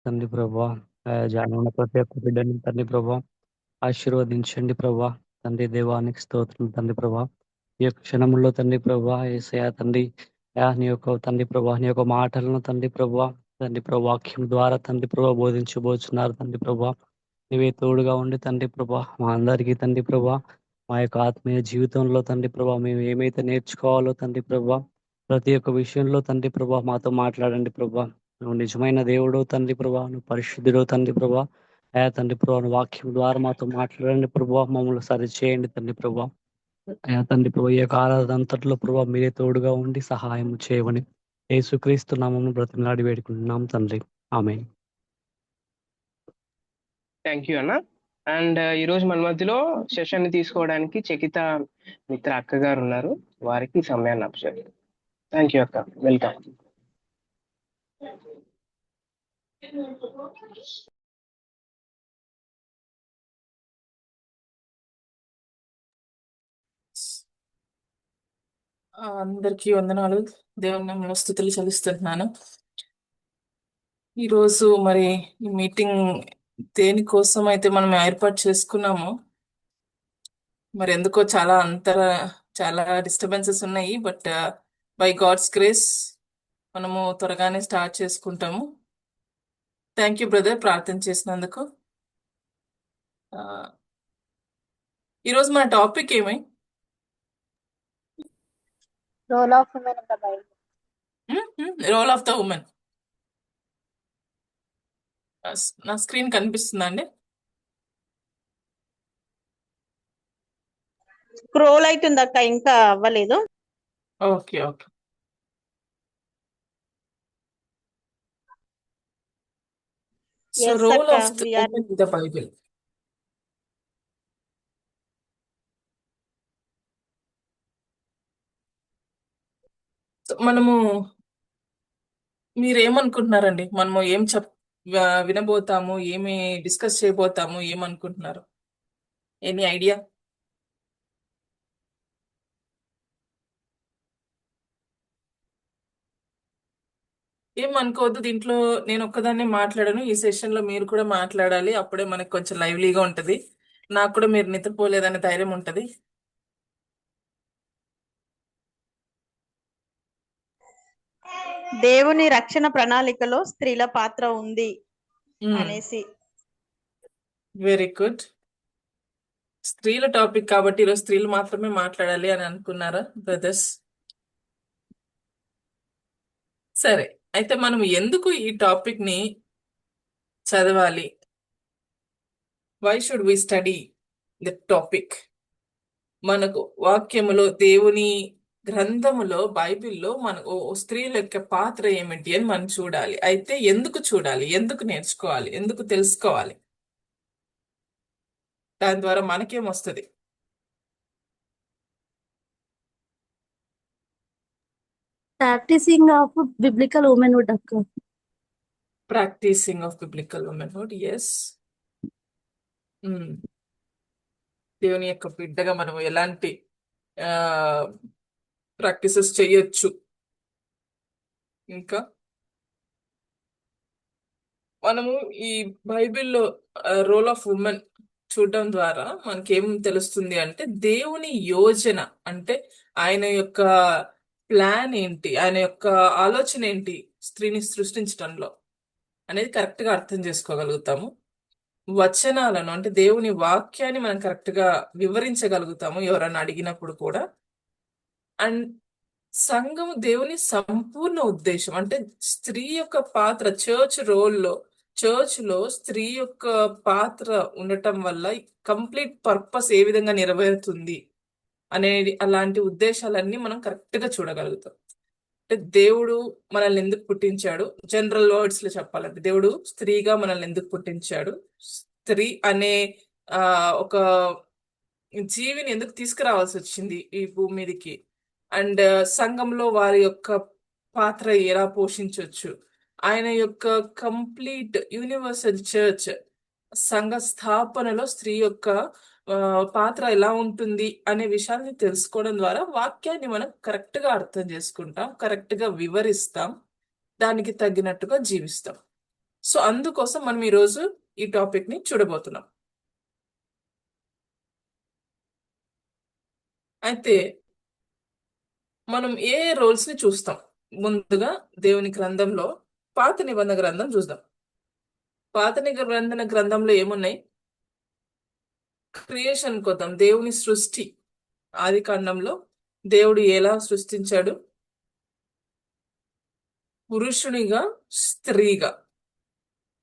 తండ్రి ప్రభా, జాయిన్ అయిన ప్రతి ఒక్క బిడ్డని తండ్రి ప్రభా ఆశీర్వదించండి ప్రభా. తండ్రి దేవానికి స్తోత్రం తండ్రి ప్రభా. ఈ యొక్క క్షణంలో తండ్రి ప్రభా యేసయ్య తండ్రి, నీ యొక్క తండ్రి ప్రభా నీ యొక్క మాటలను తండ్రి ప్రభా వాక్యం ద్వారా తండ్రి ప్రభా బోధించబోతున్నారు తండ్రి ప్రభా. నీవే తోడుగా ఉండి తండ్రి ప్రభా మా అందరికీ తండ్రి ప్రభా మా యొక్క ఆత్మీయ జీవితంలో తండ్రి ప్రభా మేము ఏమైతే నేర్చుకోవాలో తండ్రి ప్రభా ప్రతి ఒక్క విషయంలో తండ్రి ప్రభా మాతో మాట్లాడండి ప్రభా. నువ్వు నిజమైన దేవుడు తండ్రి ప్రభా, నువ్వు పరిశుద్ధుడు తండ్రి ప్రభా. తండ్రి ప్రభా వాక్యం ద్వారా మాతో మాట్లాడండి ప్రభా, మమ్మల్ని సరిచేయండి తండ్రి ప్రభా. తండ్రి ప్రభా ఈ యొక్క ఆరాధన అంతట్లో ప్రభా మీరే తోడుగా ఉండి సహాయం చేయమని యేసుక్రీస్తు నామమున బ్రతిమలాడి వేడుకుంటున్నాం తండ్రి. ఆమేన్. థ్యాంక్ యూ అన్న. అండ్ ఈరోజు మన మధ్యలో సెషన్ ని తీసుకోవడానికి చకిత మిత్ర అక్క గారు ఉన్నారు. వారికి సమయాన్ని అప్పచెప్పారు. థ్యాంక్ యూ అక్క, వెల్కమ్. అందరికీ వందనాలు. దేవుని నామములో స్తుతులు చెల్లిస్తున్నాను. ఈరోజు మరి ఈ మీటింగ్ దేనికోసం అయితే మనం ఏర్పాటు చేసుకున్నామో మరి ఎందుకో చాలా డిస్టర్బెన్సెస్ ఉన్నాయి. బట్ బై గాడ్స్ గ్రేస్ మనము త్వరగానే స్టార్ట్ చేసుకుంటాము. థ్యాంక్ యూ బ్రదర్ ప్రార్థన చేసినందుకు. ఈరోజు మన టాపిక్ ఏమై role of women in the Bible. Role of the women. నా స్క్రీన్ కనిపిస్తుందా అండి? స్క్రోల్ అవుతుంది అక్క, ఇంకా అవ్వలేదు. Okay okay. So Yes, role అక్క, of the we are. Women in the Bible. మనము మీరేమనుకుంటున్నారండి? మనము ఏం వినబోతాము, ఏమి డిస్కస్ చేయబోతాము, ఏమనుకుంటున్నారు? Any idea? ఏమనుకోవద్దు. దీంట్లో నేను ఒక్కదాన్నే మాట్లాడను. ఈ సెషన్ లో మీరు కూడా మాట్లాడాలి. అప్పుడే మనకు కొంచెం లైవ్లీగా ఉంటది. నాకు కూడా మీరు నిద్రపోలేదనే ధైర్యం ఉంటది. దేవుని రక్షణ ప్రణాళికలో స్త్రీల పాత్ర ఉంది అనేసి. Very good. స్త్రీల టాపిక్ కాబట్టి ఈరోజు స్త్రీలు మాత్రమే మాట్లాడాలి అని అనుకున్నారా బ్రదర్స్? సరే, అయితే మనం ఎందుకు ఈ టాపిక్ ని చదవాలి? Why should we study the topic? మనకు వాక్యములో, దేవుని గ్రంథములో, బైబిల్లో మనకు స్త్రీల యొక్క పాత్ర ఏమిటి అని మనం చూడాలి. అయితే ఎందుకు చూడాలి, ఎందుకు నేర్చుకోవాలి, ఎందుకు తెలుసుకోవాలి? దాని ద్వారా మనకేమొస్తుంది? ప్రాక్టీసింగ్ ఆఫ్ బిబ్లికల్ ఉమెన్హుడ్ అక్క. Practising of biblical womanhood. Yes. దేవుని యొక్క బిడ్డగా మనం ఎలాంటి ప్రాక్టీసెస్ చేయొచ్చు? ఇంకా మనము ఈ బైబిల్లో రోల్ ఆఫ్ ఉమెన్ చూడడం ద్వారా మనకేం తెలుస్తుంది అంటే దేవుని యోజన అంటే ఆయన యొక్క ప్లాన్ ఏంటి, ఆయన యొక్క ఆలోచన ఏంటి స్త్రీని సృష్టించడంలో అనేది కరెక్ట్ గా అర్థం చేసుకోగలుగుతాము. వచనాలను అంటే దేవుని వాక్యాన్ని మనం కరెక్ట్ గా వివరించగలుగుతాము ఎవరన్నా అడిగినప్పుడు కూడా. అండ్ సంఘం దేవుని సంపూర్ణ ఉద్దేశం అంటే స్త్రీ యొక్క పాత్ర చర్చ్ లో స్త్రీ యొక్క పాత్ర ఉండటం వల్ల కంప్లీట్ పర్పస్ ఏ విధంగా నెరవేరుతుంది అనేది, అలాంటి ఉద్దేశాలన్నీ మనం కరెక్ట్ గా చూడగలుగుతాం. అంటే దేవుడు మనల్ని ఎందుకు పుట్టించాడు, జనరల్ వర్డ్స్ లో చెప్పాలంటే దేవుడు స్త్రీగా మనల్ని ఎందుకు పుట్టించాడు, స్త్రీ అనే ఒక జీవిని ఎందుకు తీసుకురావాల్సి వచ్చింది ఈ భూమి మీదకి, అండ్ సంఘంలో వారి యొక్క పాత్ర ఎలా పోషించవచ్చు, ఆయన యొక్క కంప్లీట్ యూనివర్సల్ చర్చ్ సంఘ స్థాపనలో స్త్రీ యొక్క పాత్ర ఎలా ఉంటుంది అనే విషయాన్ని తెలుసుకోవడం ద్వారా వాక్యాన్ని మనం కరెక్ట్ గా అర్థం చేసుకుంటాం, కరెక్ట్ గా వివరిస్తాం, దానికి తగినట్టుగా జీవిస్తాం. సో అందుకోసం మనం ఈరోజు ఈ టాపిక్ ని చూడబోతున్నాం. అయితే మనం ఏ రోల్స్ ని చూస్తాం? ముందుగా దేవుని గ్రంథంలో పాత నిబంధన గ్రంథం చూద్దాం. పాత నిబంధన గ్రంథంలో ఏమున్నాయి? క్రియేషన్ కొద్దాం. దేవుని సృష్టి, ఆది కాండంలో దేవుడు ఎలా సృష్టించాడు? పురుషునిగా, స్త్రీగా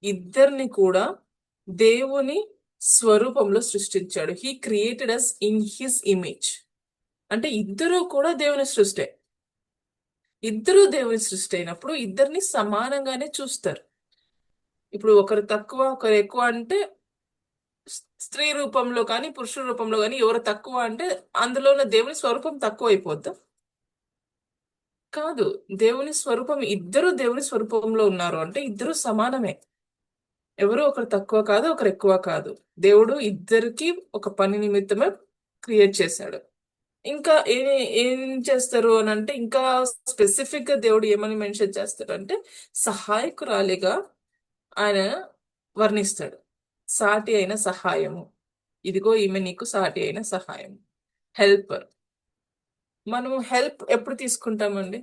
ఇద్దరిని కూడా దేవుని స్వరూపంలో సృష్టించాడు. He created us in his image. అంటే ఇద్దరు కూడా దేవుని సృష్టి. ఇద్దరు దేవుని సృష్టి అయినప్పుడు ఇద్దరిని సమానంగానే చూస్తారు. ఇప్పుడు ఒకరు తక్కువ ఒకరు ఎక్కువ అంటే స్త్రీ రూపంలో కానీ పురుషుల రూపంలో కానీ ఎవరు తక్కువ అంటే అందులో ఉన్న దేవుని స్వరూపం తక్కువ అయిపోద్దా? కాదు. దేవుని స్వరూపం, ఇద్దరు దేవుని స్వరూపంలో ఉన్నారు అంటే ఇద్దరు సమానమే. ఎవరు ఒకరు తక్కువ కాదు, ఒకరు ఎక్కువ కాదు. దేవుడు ఇద్దరికి ఒక పని నిమిత్తమే క్రియేట్ చేశాడు. ఇంకా ఏం చేస్తారు అని అంటే, ఇంకా స్పెసిఫిక్ గా దేవుడు ఏమని మెన్షన్ చేస్తాడు అంటే, సహాయకురాలిగా ఆయన వర్ణిస్తాడు. సాటి అయిన సహాయము, ఇదిగో ఈమె నీకు సాటి అయిన సహాయం, హెల్పర్. మనము హెల్ప్ ఎప్పుడు తీసుకుంటామండి?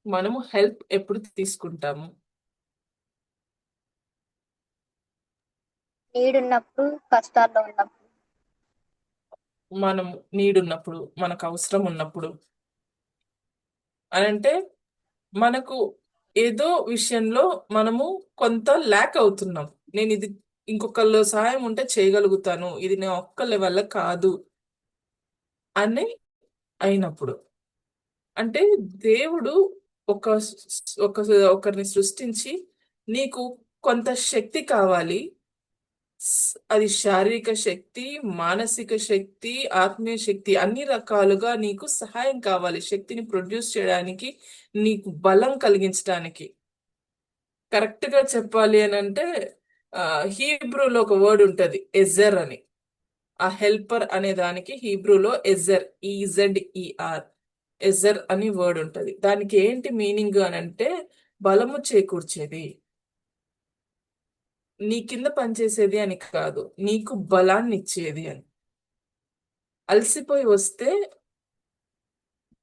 మనము హెల్ప్ ఎప్పుడు తీసుకుంటాము? నీడున్నప్పుడు, కష్టాల్లో ఉన్నప్పుడు. మనం నీడున్నప్పుడు, మనకు అవసరం ఉన్నప్పుడు. అని అంటే మనకు ఏదో విషయంలో మనము కొంత ల్యాక్ అవుతున్నాం. నేను ఇది ఇంకొకళ్ళ సహాయం ఉంటే చేయగలుగుతాను, ఇది నేను ఒక్కళ్ళ వల్ల కాదు అని అయినప్పుడు. అంటే దేవుడు ఒక ఒక ఒకరిని సృష్టించి నీకు కొంత శక్తి కావాలి. అది శారీరక శక్తి, మానసిక శక్తి, ఆత్మీయ శక్తి, అన్ని రకాలుగా నీకు సహాయం కావాలి. శక్తిని ప్రొడ్యూస్ చేయడానికి, నీకు బలం కలిగించడానికి. కరెక్ట్ గా చెప్పాలి అని అంటే హీబ్రూలో ఒక వర్డ్ ఉంటది, ఎజర్ అని. ఆ హెల్పర్ అనే దానికి హీబ్రూలో ఎజర్, ఈజెడ్ఈఆర్, ఎజర్ అని వర్డ్ ఉంటది. దానికి ఏంటి మీనింగ్ అని అంటే బలము చేకూర్చేది, నీ కింద పనిచేసేది అని కాదు, నీకు బలాన్ని ఇచ్చేది అని. అలసిపోయి వస్తే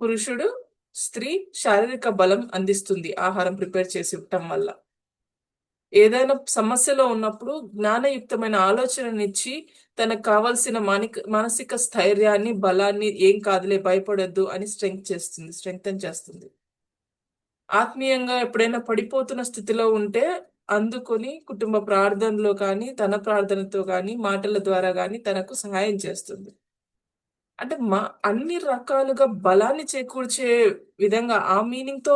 పురుషుడు, స్త్రీ శారీరక బలం అందిస్తుంది ఆహారం ప్రిపేర్ చేసి ఇవ్వటం వల్ల. ఏదైనా సమస్యలో ఉన్నప్పుడు జ్ఞానయుక్తమైన ఆలోచననిచ్చి తనకు కావాల్సిన మానసిక స్థైర్యాన్ని, బలాన్ని, ఏం కాదులే భయపడొద్దు అని స్ట్రెంగ్తన్ చేస్తుంది. ఆత్మీయంగా ఎప్పుడైనా పడిపోతున్న స్థితిలో ఉంటే అందుకొని కుటుంబ ప్రార్థనలో కానీ, తన ప్రార్థనతో కానీ, మాటల ద్వారా కానీ తనకు సహాయం చేస్తుంది. అంటే అన్ని రకాలుగా బలాన్ని చేకూర్చే విధంగా ఆ మీనింగ్ తో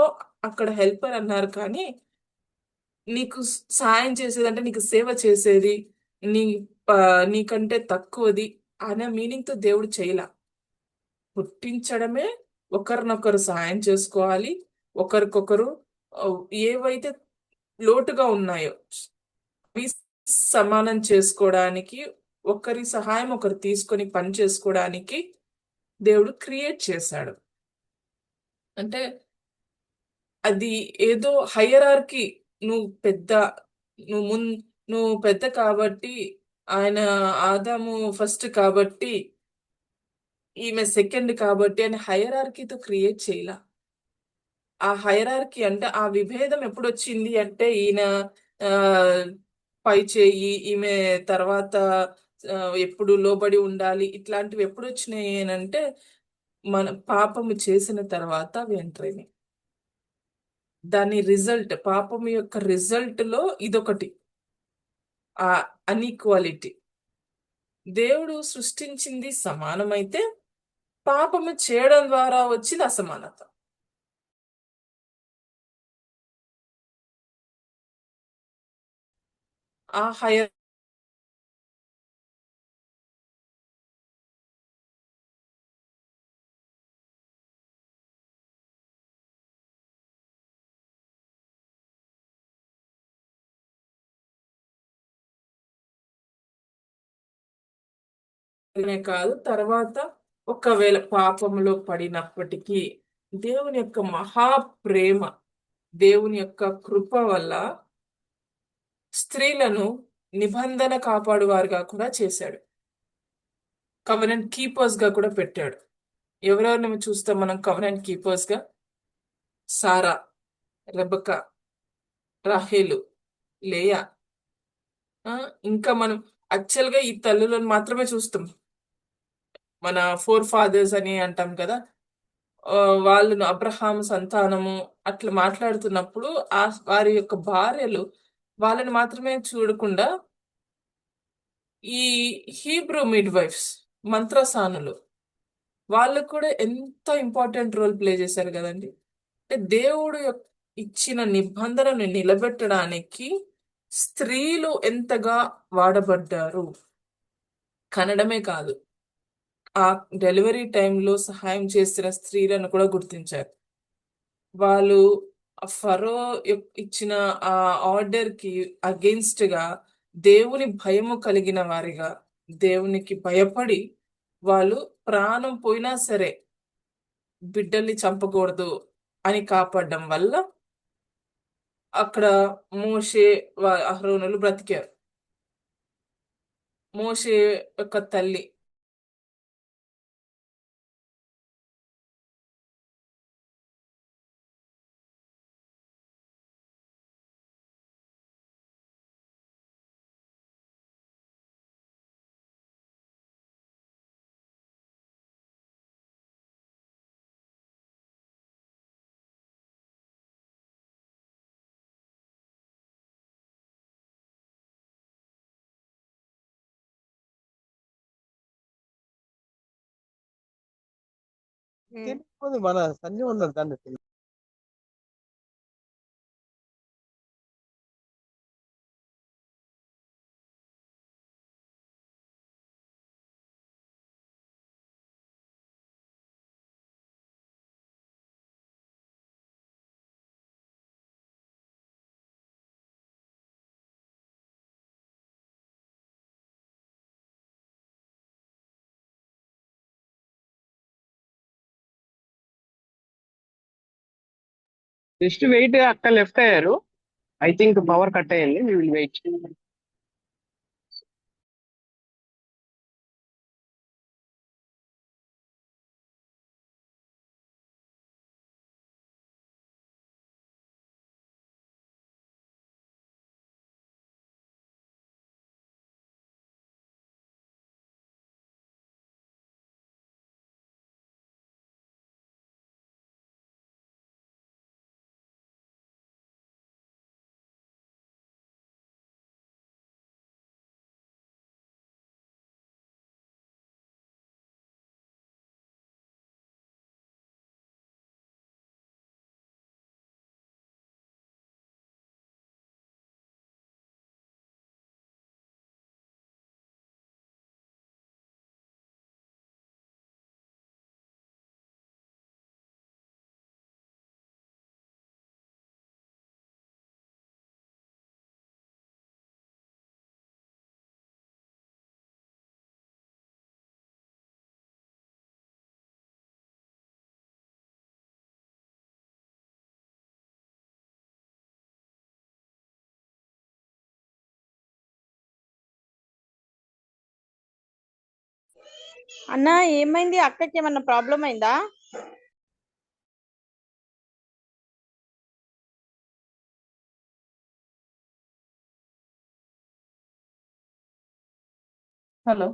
అక్కడ హెల్పర్ అన్నారు. కానీ నీకు సహాయం చేసేది అంటే నీకు సేవ చేసేది, నీ నీకంటే తక్కువది అనే మీనింగ్ తో దేవుడు చేయలా. పుట్టించడమే, ఒకరినొకరు సహాయం చేసుకోవాలి, ఒకరికొకరు ఏవైతే లోటుగా ఉన్నాయో అవి సమానం చేసుకోవడానికి, ఒకరి సహాయం ఒకరు తీసుకొని పని చేసుకోవడానికి దేవుడు క్రియేట్ చేశాడు. అంటే అది ఏదో హైయరార్కీ, నువ్వు పెద్ద, నువ్వు నువ్వు పెద్ద కాబట్టి, ఆయన ఆదాము ఫస్ట్ కాబట్టి ఈమె సెకండ్ కాబట్టి అని హైయరార్కీతో క్రియేట్ చేయలా. ఆ హైరార్కీ అంటే ఆ విభేదం ఎప్పుడు వచ్చింది అంటే, ఈయన పై చేయి, ఈమె తర్వాత ఎప్పుడు లోబడి ఉండాలి, ఇట్లాంటివి ఎప్పుడు వచ్చినాయి అంటే మన పాపము చేసిన తర్వాత అవి ఎంటర్ అయినాయి. దాని రిజల్ట్, పాపం యొక్క రిజల్ట్ లో ఇదొకటి, ఆ అన్ఈక్వాలిటీ. దేవుడు సృష్టించింది సమానమైతే పాపము చేయడం ద్వారా వచ్చింది అసమానత. ఆ హైయర్ కాదు, తర్వాత ఒకవేళ పాపములో పడినప్పటికీ దేవుని యొక్క మహా ప్రేమ, దేవుని యొక్క కృప వల్ల స్త్రీలను నిబంధన కాపాడువారుగా కూడా చేశాడు. కవెనెంట్ కీపర్స్ గా కూడా పెట్టాడు. ఎవరెవరిని చూస్తాం మనం కవెనెంట్ కీపర్స్ గా? సారా, రెబకా, రాహేలు, లేయా. ఇంకా మనం యాక్చువల్ గా ఈ తల్లులను మాత్రమే చూస్తాం. మన ఫోర్ ఫాదర్స్ అని అంటాం కదా, వాళ్ళను అబ్రహాం సంతానము అట్లా మాట్లాడుతున్నప్పుడు వారి యొక్క భార్యలు వాళ్ళని మాత్రమే చూడకుండా ఈ హీబ్రూ మిడ్ వైఫ్స్, మంత్రసానులు, వాళ్ళు కూడా ఎంత ఇంపార్టెంట్ రోల్ ప్లే చేశారు కదండి. అంటే దేవుడు ఇచ్చిన నిబంధనను నిలబెట్టడానికి స్త్రీలు ఎంతగా వాడబడ్డారు. కనడమే కాదు, ఆ డెలివరీ టైంలో సహాయం చేసిన స్త్రీలను కూడా గుర్తించారు. వాళ్ళు ఫరో ఇచ్చిన ఆ ఆర్డర్ కి అగెయిన్స్ట్ గా దేవుని భయము కలిగిన వారిగా, దేవునికి భయపడి వాళ్ళు ప్రాణం పోయినా సరే బిడ్డల్ని చంపకూడదు అని కాపాడడం వల్ల అక్కడ మోషే అహరోనులు బ్రతికారు. మోషే యొక్క తల్లి తెలియకపోతే మన సన్యం ఉన్నది దాన్ని జస్ట్ వెయిట్, అక్క లెఫ్ట్ అయ్యారు. ఐ థింక్ పవర్ కట్ అయ్యింది. We will wait. అన్న ఏమైంది? అక్కకి ఏమన్నా ప్రాబ్లం అయిందా? హలో.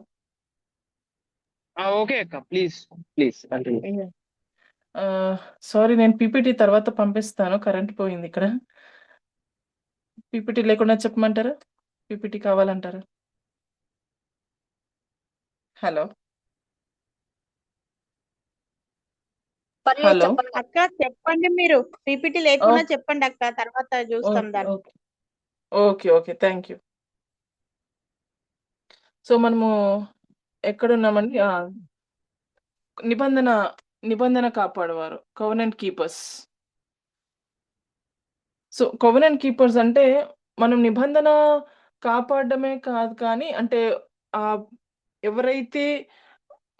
ఓకే అక్క, ప్లీజ్ ప్లీజ్ కంటిన్యూ. సారీ, నేను పీపీటీ తర్వాత పంపిస్తాను. కరెంట్ పోయింది ఇక్కడ. పీపీటీ లేకుండా చెప్పమంటారా? పీపీటీ కావాలంటారా? హలో పర్లేదు హలో. చెప్పండి. అక్క చెప్పండి, మీరు పీపీటీ లేకుండా చెప్పండి అక్క, తర్వాత చూస్తాం దాన్ని. Okay okay okay, thank you. So మనము ఎక్కడున్నామండి? నిబంధన కాపాడేవారు, covenant keepers. So covenant keepers అంటే మనం నిబంధన కాపాడడమే కాదు, కానీ అంటే ఎవరైతే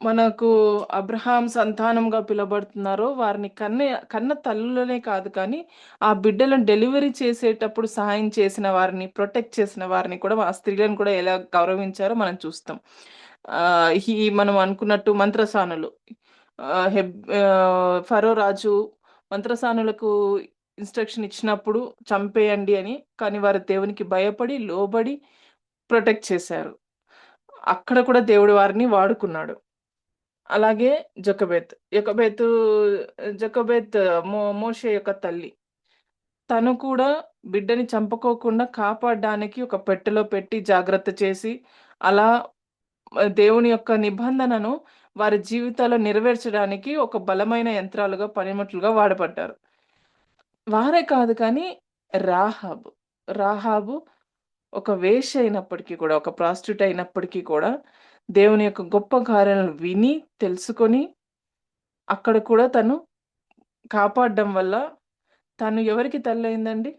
మనకు అబ్రహాం సంతానంగా పిలువబడుతున్నారో వారిని కన్న తల్లులనే కాదు కానీ ఆ బిడ్డలను డెలివరీ చేసేటప్పుడు సహాయం చేసిన వారిని, ప్రొటెక్ట్ చేసిన వారిని కూడా, ఆ స్త్రీలను కూడా ఎలా గౌరవించారో మనం చూస్తాం. మనం అనుకున్నట్టు మంత్రసానులు, ఫరో రాజు మంత్రసానులకు ఇన్స్ట్రక్షన్ ఇచ్చినప్పుడు చంపేయండి అని, కానీ వారు దేవునికి భయపడి లోబడి ప్రొటెక్ట్ చేశారు. అక్కడ కూడా దేవుడు వారిని వాడుకున్నాడు. అలాగే జొకెబెత్ మోషే యొక్క తల్లి. తను కూడా బిడ్డని చంపుకోకుండా కాపాడడానికి ఒక పెట్టెలో పెట్టి జాగ్రత్త చేసి, అలా దేవుని యొక్క నిబంధనను వారి జీవితాల్లో నెరవేర్చడానికి ఒక బలమైన యంత్రాలుగా, పనిముట్లుగా వాడబడ్డారు. వారే కాదు కానీ రాహాబు ఒక వేశ్య అయినప్పటికీ కూడా, ఒక ప్రాస్టిట్యూట్ అయినప్పటికీ కూడా దేవుని యొక్క గొప్ప కార్యాలను విని, తెలుసుకొని అక్కడ కూడా తను కాపాడడం వల్ల తను ఎవరికి తల్లయిందండి?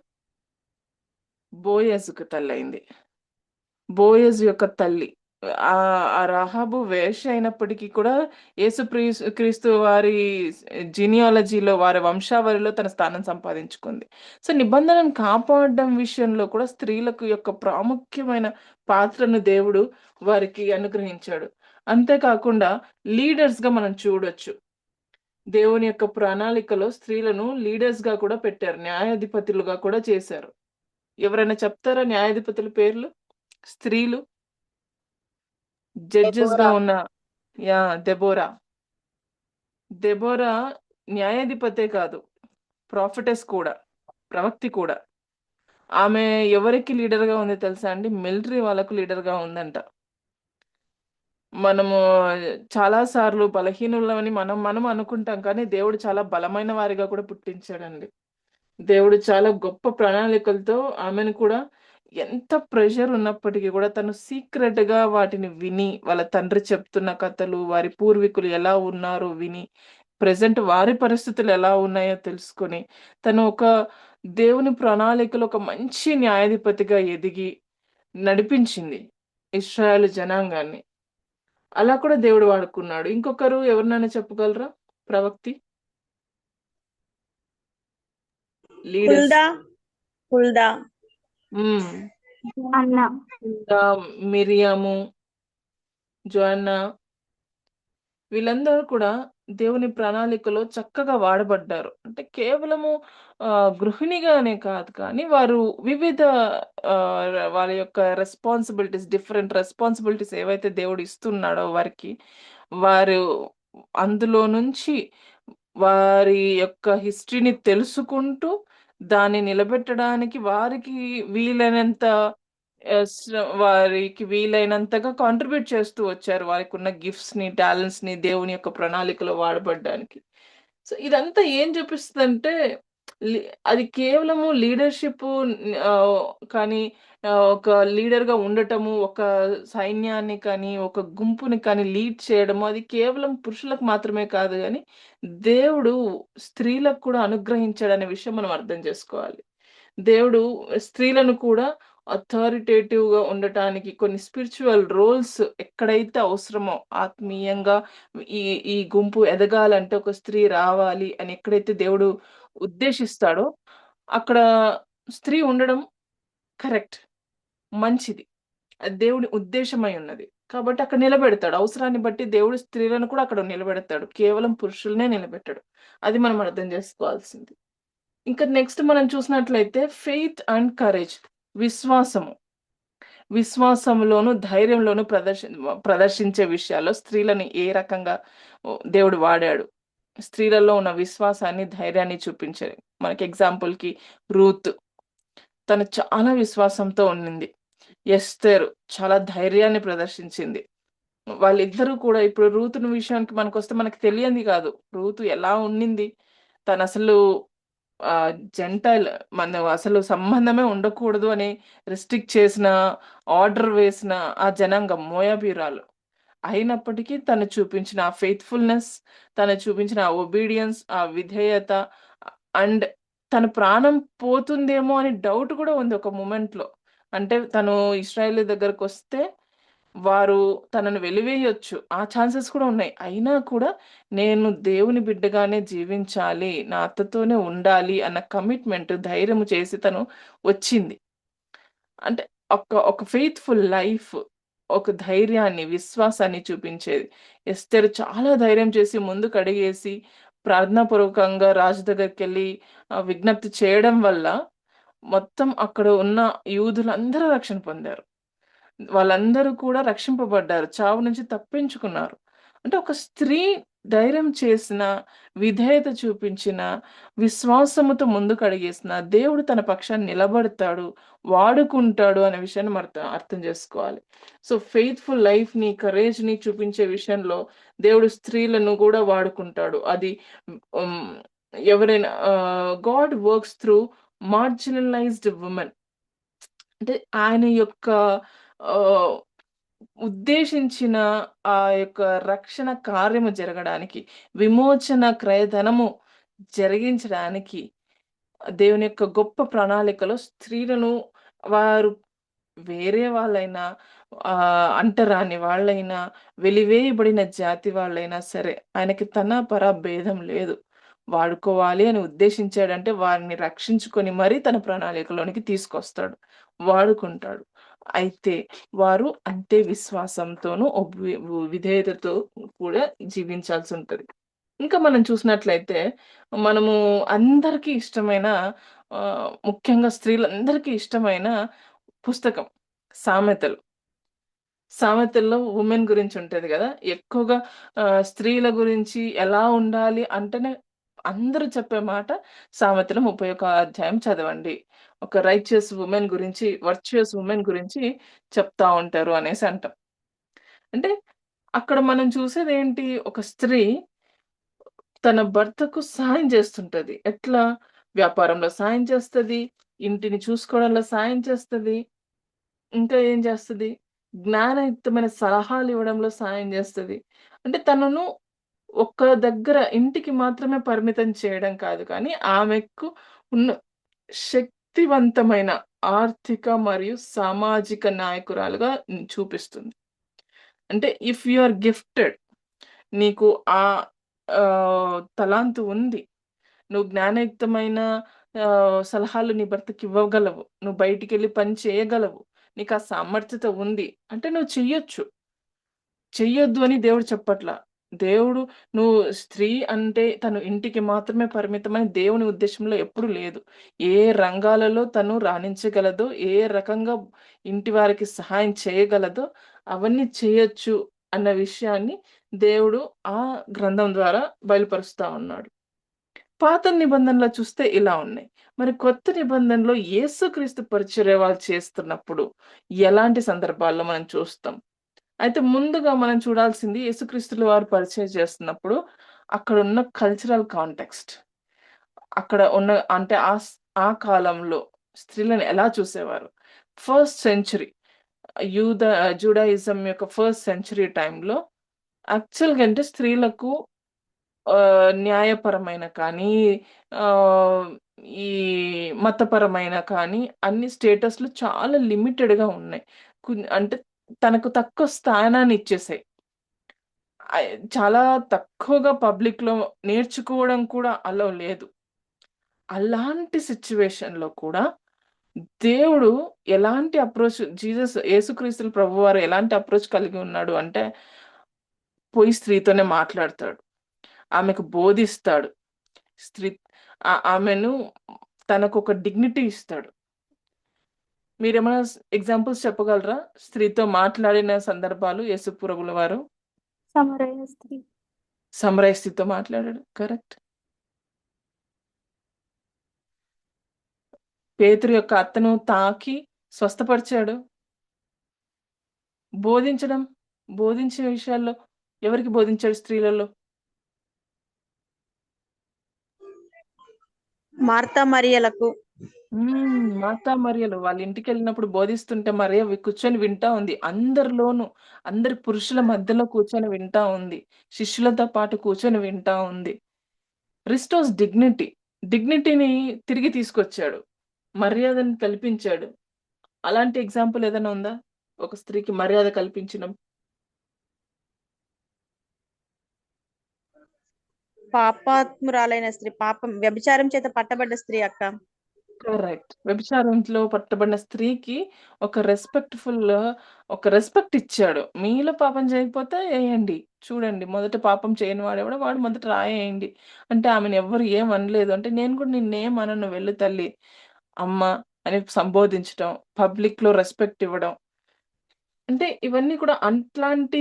బోయజుకు తల్లయింది. బోయజు యొక్క తల్లి. ఆ రాహాబు వేశ్య అయినప్పటికీ కూడా క్రీస్తు వారి జీనియాలజీలో, వారి వంశావళిలో తన స్థానం సంపాదించుకుంది. సో నిబంధనను కాపాడడం విషయంలో కూడా స్త్రీలకు యొక్క ప్రాముఖ్యమైన పాత్రను దేవుడు వారికి అనుగ్రహించాడు. అంతేకాకుండా లీడర్స్‌గా మనం చూడొచ్చు. దేవుని యొక్క ప్రణాళికలో స్త్రీలను లీడర్స్‌గా కూడా పెట్టారు. న్యాయాధిపతులుగా కూడా చేశారు. ఎవరైనా చెప్తారా న్యాయాధిపతుల పేర్లు? స్త్రీలు జడ్జెస్‌గా ఉన్న దెబోరా న్యాయాధిపతే కాదు, ప్రాఫెటెస్ కూడా, ప్రవక్తి కూడా. ఆమె ఎవరికి లీడర్‌గా ఉంది తెలుసా అండి? మిలిటరీ వాళ్ళకు లీడర్‌గా ఉందంట. మనము చాలా సార్లు బలహీనులమని మనం అనుకుంటాం, కానీ దేవుడు చాలా బలమైన వారిగా కూడా పుట్టించాడండి. దేవుడు చాలా గొప్ప ప్రణాళికలతో ఆమెను కూడా, ఎంత ప్రెషర్ ఉన్నప్పటికీ కూడా తను సీక్రెట్‌గా వాటిని విని, వాళ్ళ తండ్రి చెప్తున్న కథలు, వారి పూర్వీకులు ఎలా ఉన్నారో విని, ప్రెజెంట్ వారి పరిస్థితులు ఎలా ఉన్నాయో తెలుసుకొని, తను ఒక దేవుని ప్రణాళికలో ఒక మంచి న్యాయాధిపతిగా ఎదిగి నడిపించింది ఇశ్రాయేలు జనాంగాన్ని. అలా కూడా దేవుడు వాడుకున్నాడు. ఇంకొకరు ఎవరినైనా చెప్పగలరా? ప్రవక్తి, లీడర్స్. హుల్దా అన్న మిరియాము, జోయన్నా, వీళ్ళందరూ కూడా దేవుని ప్రణాళికలో చక్కగా వాడబడ్డారు. అంటే కేవలము గృహిణిగానే కాదు కానీ వారు వివిధ వాళ్ళ యొక్క డిఫరెంట్ రెస్పాన్సిబిలిటీస్ ఏవైతే దేవుడు ఇస్తున్నాడో వారికి, వారు అందులో నుంచి వారి యొక్క హిస్టరీని తెలుసుకుంటూ దాన్ని నిలబెట్టడానికి వారికి వీలైనంతగా కాంట్రిబ్యూట్ చేస్తూ వచ్చారు. వారికి ఉన్న గిఫ్ట్స్‌ని, టాలెంట్స్‌ని దేవుని యొక్క ప్రణాళికలో వాడబడ్డానికి. సో ఇదంతా ఏం చూపిస్తదంటే, అది కేవలము లీడర్‌షిప్ కానీ, ఒక లీడర్‌గా ఉండటము, ఒక సైన్యాన్ని కానీ, ఒక గుంపుని కానీ లీడ్ చేయడము, అది కేవలం పురుషులకు మాత్రమే కాదు గానీ, దేవుడు స్త్రీలకు కూడా అనుగ్రహించాడనే విషయం మనం అర్థం చేసుకోవాలి. దేవుడు స్త్రీలను కూడా అథారిటేటివ్‌గా ఉండటానికి కొన్ని స్పిరిచ్యువల్ రోల్స్ ఎక్కడైతే అవసరమో, ఆత్మీయంగా ఈ ఈ గుంపు ఎదగాలంటే ఒక స్త్రీ రావాలి అని ఎక్కడైతే దేవుడు ఉద్దేశిస్తాడో, అక్కడ స్త్రీ ఉండడం కరెక్ట్, మంచిది. అది దేవుని ఉద్దేశమై ఉన్నది. కాబట్టి అక్కడ నిలబెడతాడు. అవసరాన్ని బట్టి దేవుడు స్త్రీలను కూడా అక్కడ నిలబెడతాడు. కేవలం పురుషులనే నిలబెట్టడు. అది మనం అర్థం చేసుకోవాల్సింది. ఇంకా నెక్స్ట్ మనం చూసినట్లయితే ఫెయిత్ అండ్ కరేజ్, విశ్వాసంలోను ధైర్యంలోను ప్రదర్శించే విషయాల్లో స్త్రీలను ఏ రకంగా దేవుడు వాడాడు. స్త్రీలలో ఉన్న విశ్వాసాన్ని, ధైర్యాన్ని చూపించారు. మనకి ఎగ్జాంపుల్‌కి రూత్, తను చాలా విశ్వాసంతో ఉండింది. ఎస్తేరు చాలా ధైర్యాన్ని ప్రదర్శించింది. వాళ్ళిద్దరూ కూడా, ఇప్పుడు రూతు విషయానికి మనకొస్తే మనకు తెలియంది కాదు. రూతు ఎలా ఉండింది? తను అసలు జెంటైల్, మనం అసలు సంబంధమే ఉండకూడదు అని రిస్ట్రిక్ట్ చేసిన, ఆర్డర్ వేసిన ఆ జనాంగం మోయాబీరాలు. అయినప్పటికీ తను చూపించిన ఆ ఫెయిత్‌ఫుల్‌నెస్, తను చూపించిన ఆ ఒబీడియన్స్, ఆ విధేయత, అండ్ తన ప్రాణం పోతుందేమో అని డౌట్ కూడా ఉంది ఒక మొమెంట్‌లో. అంటే తను ఇశ్రాయేలు దగ్గరకొస్తే వారు తనను వెలివేయొచ్చు. ఆ ఛాన్సెస్ కూడా ఉన్నాయి. అయినా కూడా నేను దేవుని బిడ్డగానే జీవించాలి, నా అత్తతోనే ఉండాలి అన్న కమిట్మెంట్, ధైర్యం చేసి తను వచ్చింది. అంటే ఒక ఫెయిత్‌ఫుల్ లైఫ్, ఒక ధైర్యాన్ని, విశ్వాసాన్ని చూపించేది. ఎస్తేరు చాలా ధైర్యం చేసి ముందుకడుగేసి ప్రార్థనాపూర్వకంగా రాజు దగ్గరికెళ్ళి విజ్ఞప్తి చేయడం వల్ల మొత్తం అక్కడ ఉన్న యూదులందరూ రక్షణ పొందారు. వాళ్ళందరూ కూడా రక్షింపబడ్డారు. చావు నుంచి తప్పించుకున్నారు. అంటే ఒక స్త్రీ ధైర్యం చేసిన, విధేయత చూపించిన, విశ్వాసముతో ముందుకడుగేసిన దేవుడు తన పక్షాన నిలబడతాడు, వాడుకుంటాడు అనే విషయాన్ని అర్థం చేసుకోవాలి. సో, ఫెయిత్‌ఫుల్ లైఫ్‌ని, కరేజ్‌ని చూపించే విషయంలో దేవుడు స్త్రీలను కూడా వాడుకుంటాడు. అది హ్మ్, ఎవరైనా God works through marginalised women. అంటే ఆయన యొక్క ఆహ్, ఉద్దేశించిన ఆ యొక్క రక్షణ కార్యము జరగడానికి, విమోచన క్రయధనము జరిగించడానికి దేవుని యొక్క గొప్ప ప్రణాళికలో స్త్రీలను వారు వేరే వాళ్ళైనా, అంటరాని వాళ్ళైనా, వెలివేయబడిన జాతి వాళ్ళైనా సరే, ఆయనకి తన పర భేదం లేదు. వాడుకోవాలి అని ఉద్దేశించాడంటే వారిని రక్షించుకొని మరీ తన ప్రణాళికలోనికి తీసుకొస్తాడు. వాడుకుంటాడు. అయితే వారు అంతే విశ్వాసంతోనూ, విధేయతతో కూడా జీవించాల్సుంటది. ఇంకా మనం చూసినట్లయితే, మనము అందరికీ ఇష్టమైన ముఖ్యంగా స్త్రీలందరికీ ఇష్టమైన పుస్తకం సామెతలు. సామెతల్లో వుమెన్ గురించి ఉంటది గదా! ఎక్కువగా స్త్రీల గురించి ఎలా ఉండాలి అంటేనే అందరూ చెప్పే మాట సామెతలు 31 అధ్యాయం చదవండి. ఒక రైచియస్ వుమెన్ గురించి, వర్చుయస్ వుమెన్ గురించి చెప్తా ఉంటారు అనేసి అంటాం. అంటే అక్కడ మనం చూసేదేంటి? ఒక స్త్రీ తన భర్తకు సహాయం చేస్తుంటది. ఎట్లా? వ్యాపారంలో సాయం చేస్తది, ఇంటిని చూసుకోవడంలో సాయం చేస్తది. ఇంకా ఏం చేస్తది? జ్ఞానయుక్తమైన సలహాలివ్వడంలో సాయం జేస్తది. అంటే తనను ఒక్క దగ్గర ఇంటికి మాత్రమే పరిమితం చేయడం కాదు కానీ, ఆమెకు ఉన్న శక్తివంతమైన ఆర్థిక మరియు సామాజిక నాయకురాలుగా చూపిస్తుంది. అంటే ఇఫ్ యూ ఆర్ గిఫ్టెడ్, నీకు ఆ తలాంతు ఉంది. నువ్వు జ్ఞానయుక్తమైన సలహాలు నీ భర్తకివ్వగలవు. నువ్వు బయటికెళ్ళి పని చేయగలవు. నీకా సామర్థ్యత ఉంది. అంటే నువ్వు చెయ్యొచ్చు. చెయ్యొద్దు అని దేవుడు చెప్పట్లా. దేవుడు నువ్వు స్త్రీ అంటే తను ఇంటికి మాత్రమే పరిమితమని దేవుని ఉద్దేశంలో ఎప్పుడు లేదు. ఏ రంగాలలో తను రాణించగలదో, ఏ రకంగా ఇంటి వారికి సహాయం చేయగలదో అవన్నీ చేయొచ్చు అన్న విషయాన్ని దేవుడు ఆ గ్రంథం ద్వారా బయలుపరుస్తా ఉన్నాడు. పాత నిబంధనలో చూస్తే ఇలా ఉన్నాయి. మరి కొత్త నిబంధనలో యేసుక్రీస్తు పరిచర్య వాళ్ళు చేస్తున్నప్పుడు ఎలాంటి సందర్భాల్లో మనం చూస్తాం? అయితే ముందుగా మనం చూడాల్సింది యేసుక్రీస్తుల వారు పరిచయం చేస్తున్నప్పుడు అక్కడున్న కల్చరల్ కాంటెక్స్ట్. అక్కడ ఉన్న అంటే ఆ కాలంలో స్త్రీలను ఎలా చూసేవారు? ఫస్ట్ సెంచరీ జూడాయిజం యొక్క ఫస్ట్ సెంచరీ టైమ్‌లో యాక్చువల్‌గా అంటే స్త్రీలకు న్యాయపరమైన కానీ, ఆహ్, ఈ మతపరమైన కానీ అన్ని స్టేటస్‌లు చాలా లిమిటెడ్‌గా ఉన్నాయి. అంటే తనకు తక్కువ స్థానాన్ని ఇచ్చేసాయి. చాలా తక్కువగా పబ్లిక్‌లో నేర్చుకోవడం కూడా అలో లేదు. అలాంటి సిట్యుయేషన్‌లో కూడా దేవుడు ఎలాంటి అప్రోచ్ యేసుక్రీస్తుల ప్రభువారు ఎలాంటి అప్రోచ్ కలిగి ఉన్నాడు అంటే, పోయి స్త్రీతోనే మాట్లాడతాడు. ఆమెకు బోధిస్తాడు. స్త్రీ ఆమెను తనకొక డిగ్నిటీ ఇస్తాడు. మీరేమైనా ఎగ్జాంపుల్స్ చెప్పగలరా? స్త్రీతో మాట్లాడిన సందర్భాలు యేసు ప్రభుల వారు? సమరయ స్త్రీ. సమరయ స్త్రీతో మాట్లాడాడు. కరెక్ట్. పేతురు యొక్క అత్తను తాకి స్వస్థపరిచాడు. బోధించే విషయాల్లో ఎవరికి బోధించాడు స్త్రీలలో? మార్తా మరియలకు. మార్తా మరియలు వాళ్ళ ఇంటికెళ్ళినప్పుడు బోధిస్తుంటే మరియ కూర్చొని వింటా ఉంది. అందరి పురుషుల మధ్యలో కూర్చొని వింటా ఉంది. శిష్యులతో పాటు కూర్చొని వింటా ఉంది. రిస్టోర్స్ డిగ్నిటీని తిరిగి తీసుకొచ్చాడు. మర్యాదను కల్పించాడు. అలాంటి ఎగ్జాంపుల్ ఏదైనా ఉందా? ఒక స్త్రీకి మర్యాద కల్పించిన పాపాత్మురాలైన స్త్రీ, పాపం వ్యభిచారం చేత పట్టబడ్డ స్త్రీ అక్క. కరెక్ట్. వ్యభిచారంలో పట్టబడిన స్త్రీకి ఒక రెస్పెక్ట్ ఇచ్చాడు. మీలో పాపం చేయకపోతే ఏయండి. చూడండి, మొదట పాపం చేయని వాడెవడో వాడు మొదట రాయేయండి. అంటే ఆమెను ఎవ్వరు ఏమనలేదు. అంటే నేను కూడా నిన్నేమనను వెళ్ళు తల్లి, అమ్మ అని సంబోధించటం, పబ్లిక్‌లో రెస్పెక్ట్ ఇవ్వడం. అంటే ఇవన్నీ కూడా అట్లాంటి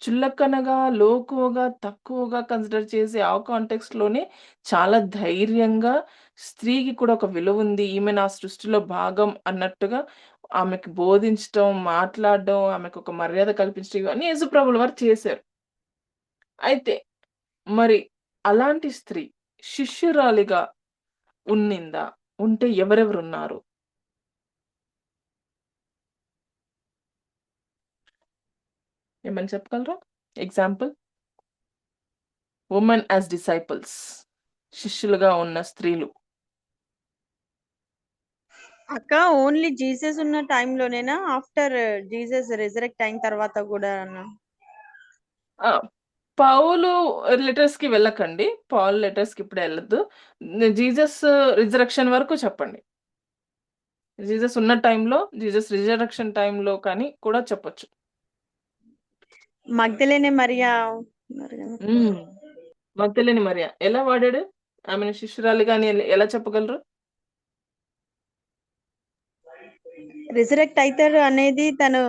చులకనగా, లోకువగా, తక్కువగా కన్సిడర్ చేసే ఆ కాంటెక్స్ట్‌లోనే చాలా ధైర్యంగా స్త్రీకి కూడా ఒక విలువుంది. ఈమె నా సృష్టిలో భాగం అన్నట్టుగా ఆమెకు బోధించటం, మాట్లాడడం, ఆమెకొక మర్యాద కల్పించడం ఇవన్నీ యేసుప్రభుల వారు చేశారు. అయితే మరి అలాంటి స్త్రీ శిష్యురాలిగా ఉన్నిందా? ఉంటే ఎవరెవరున్నారు? ఏమైనా చెప్పగలరా? ఎగ్జాంపుల్. Women as disciples. శిష్యులుగా ఉన్న స్త్రీలు. అక్క ఓన్లీ జీసస్ ఉన్న టైంలోనేనా, ఆఫ్టర్ జీసస్ రిజరెక్ట్ అయిన తర్వాత కూడా? ఆ! పౌలు లెటర్స్‌కి వెళ్ళకండి. పౌలు లెటర్స్‌కి ఇప్పుడే ఎళ్ళొద్దు. జీసస్ రిజరక్షన్ వరకు చెప్పండి. జీసస్ ఉన్న టైంలో, జీసస్ రిజరక్షన్ టైంలో కానీ కూడా చెప్పొచ్చు. మగ్దలేనే మరియా మగ్దలేని మరియ ఎలా వాడాడు? ఆమెను శిష్యురాలిగా అని ఎలా చెప్పగలరు? రిజరెక్ట్ అవుతారు అనేది తను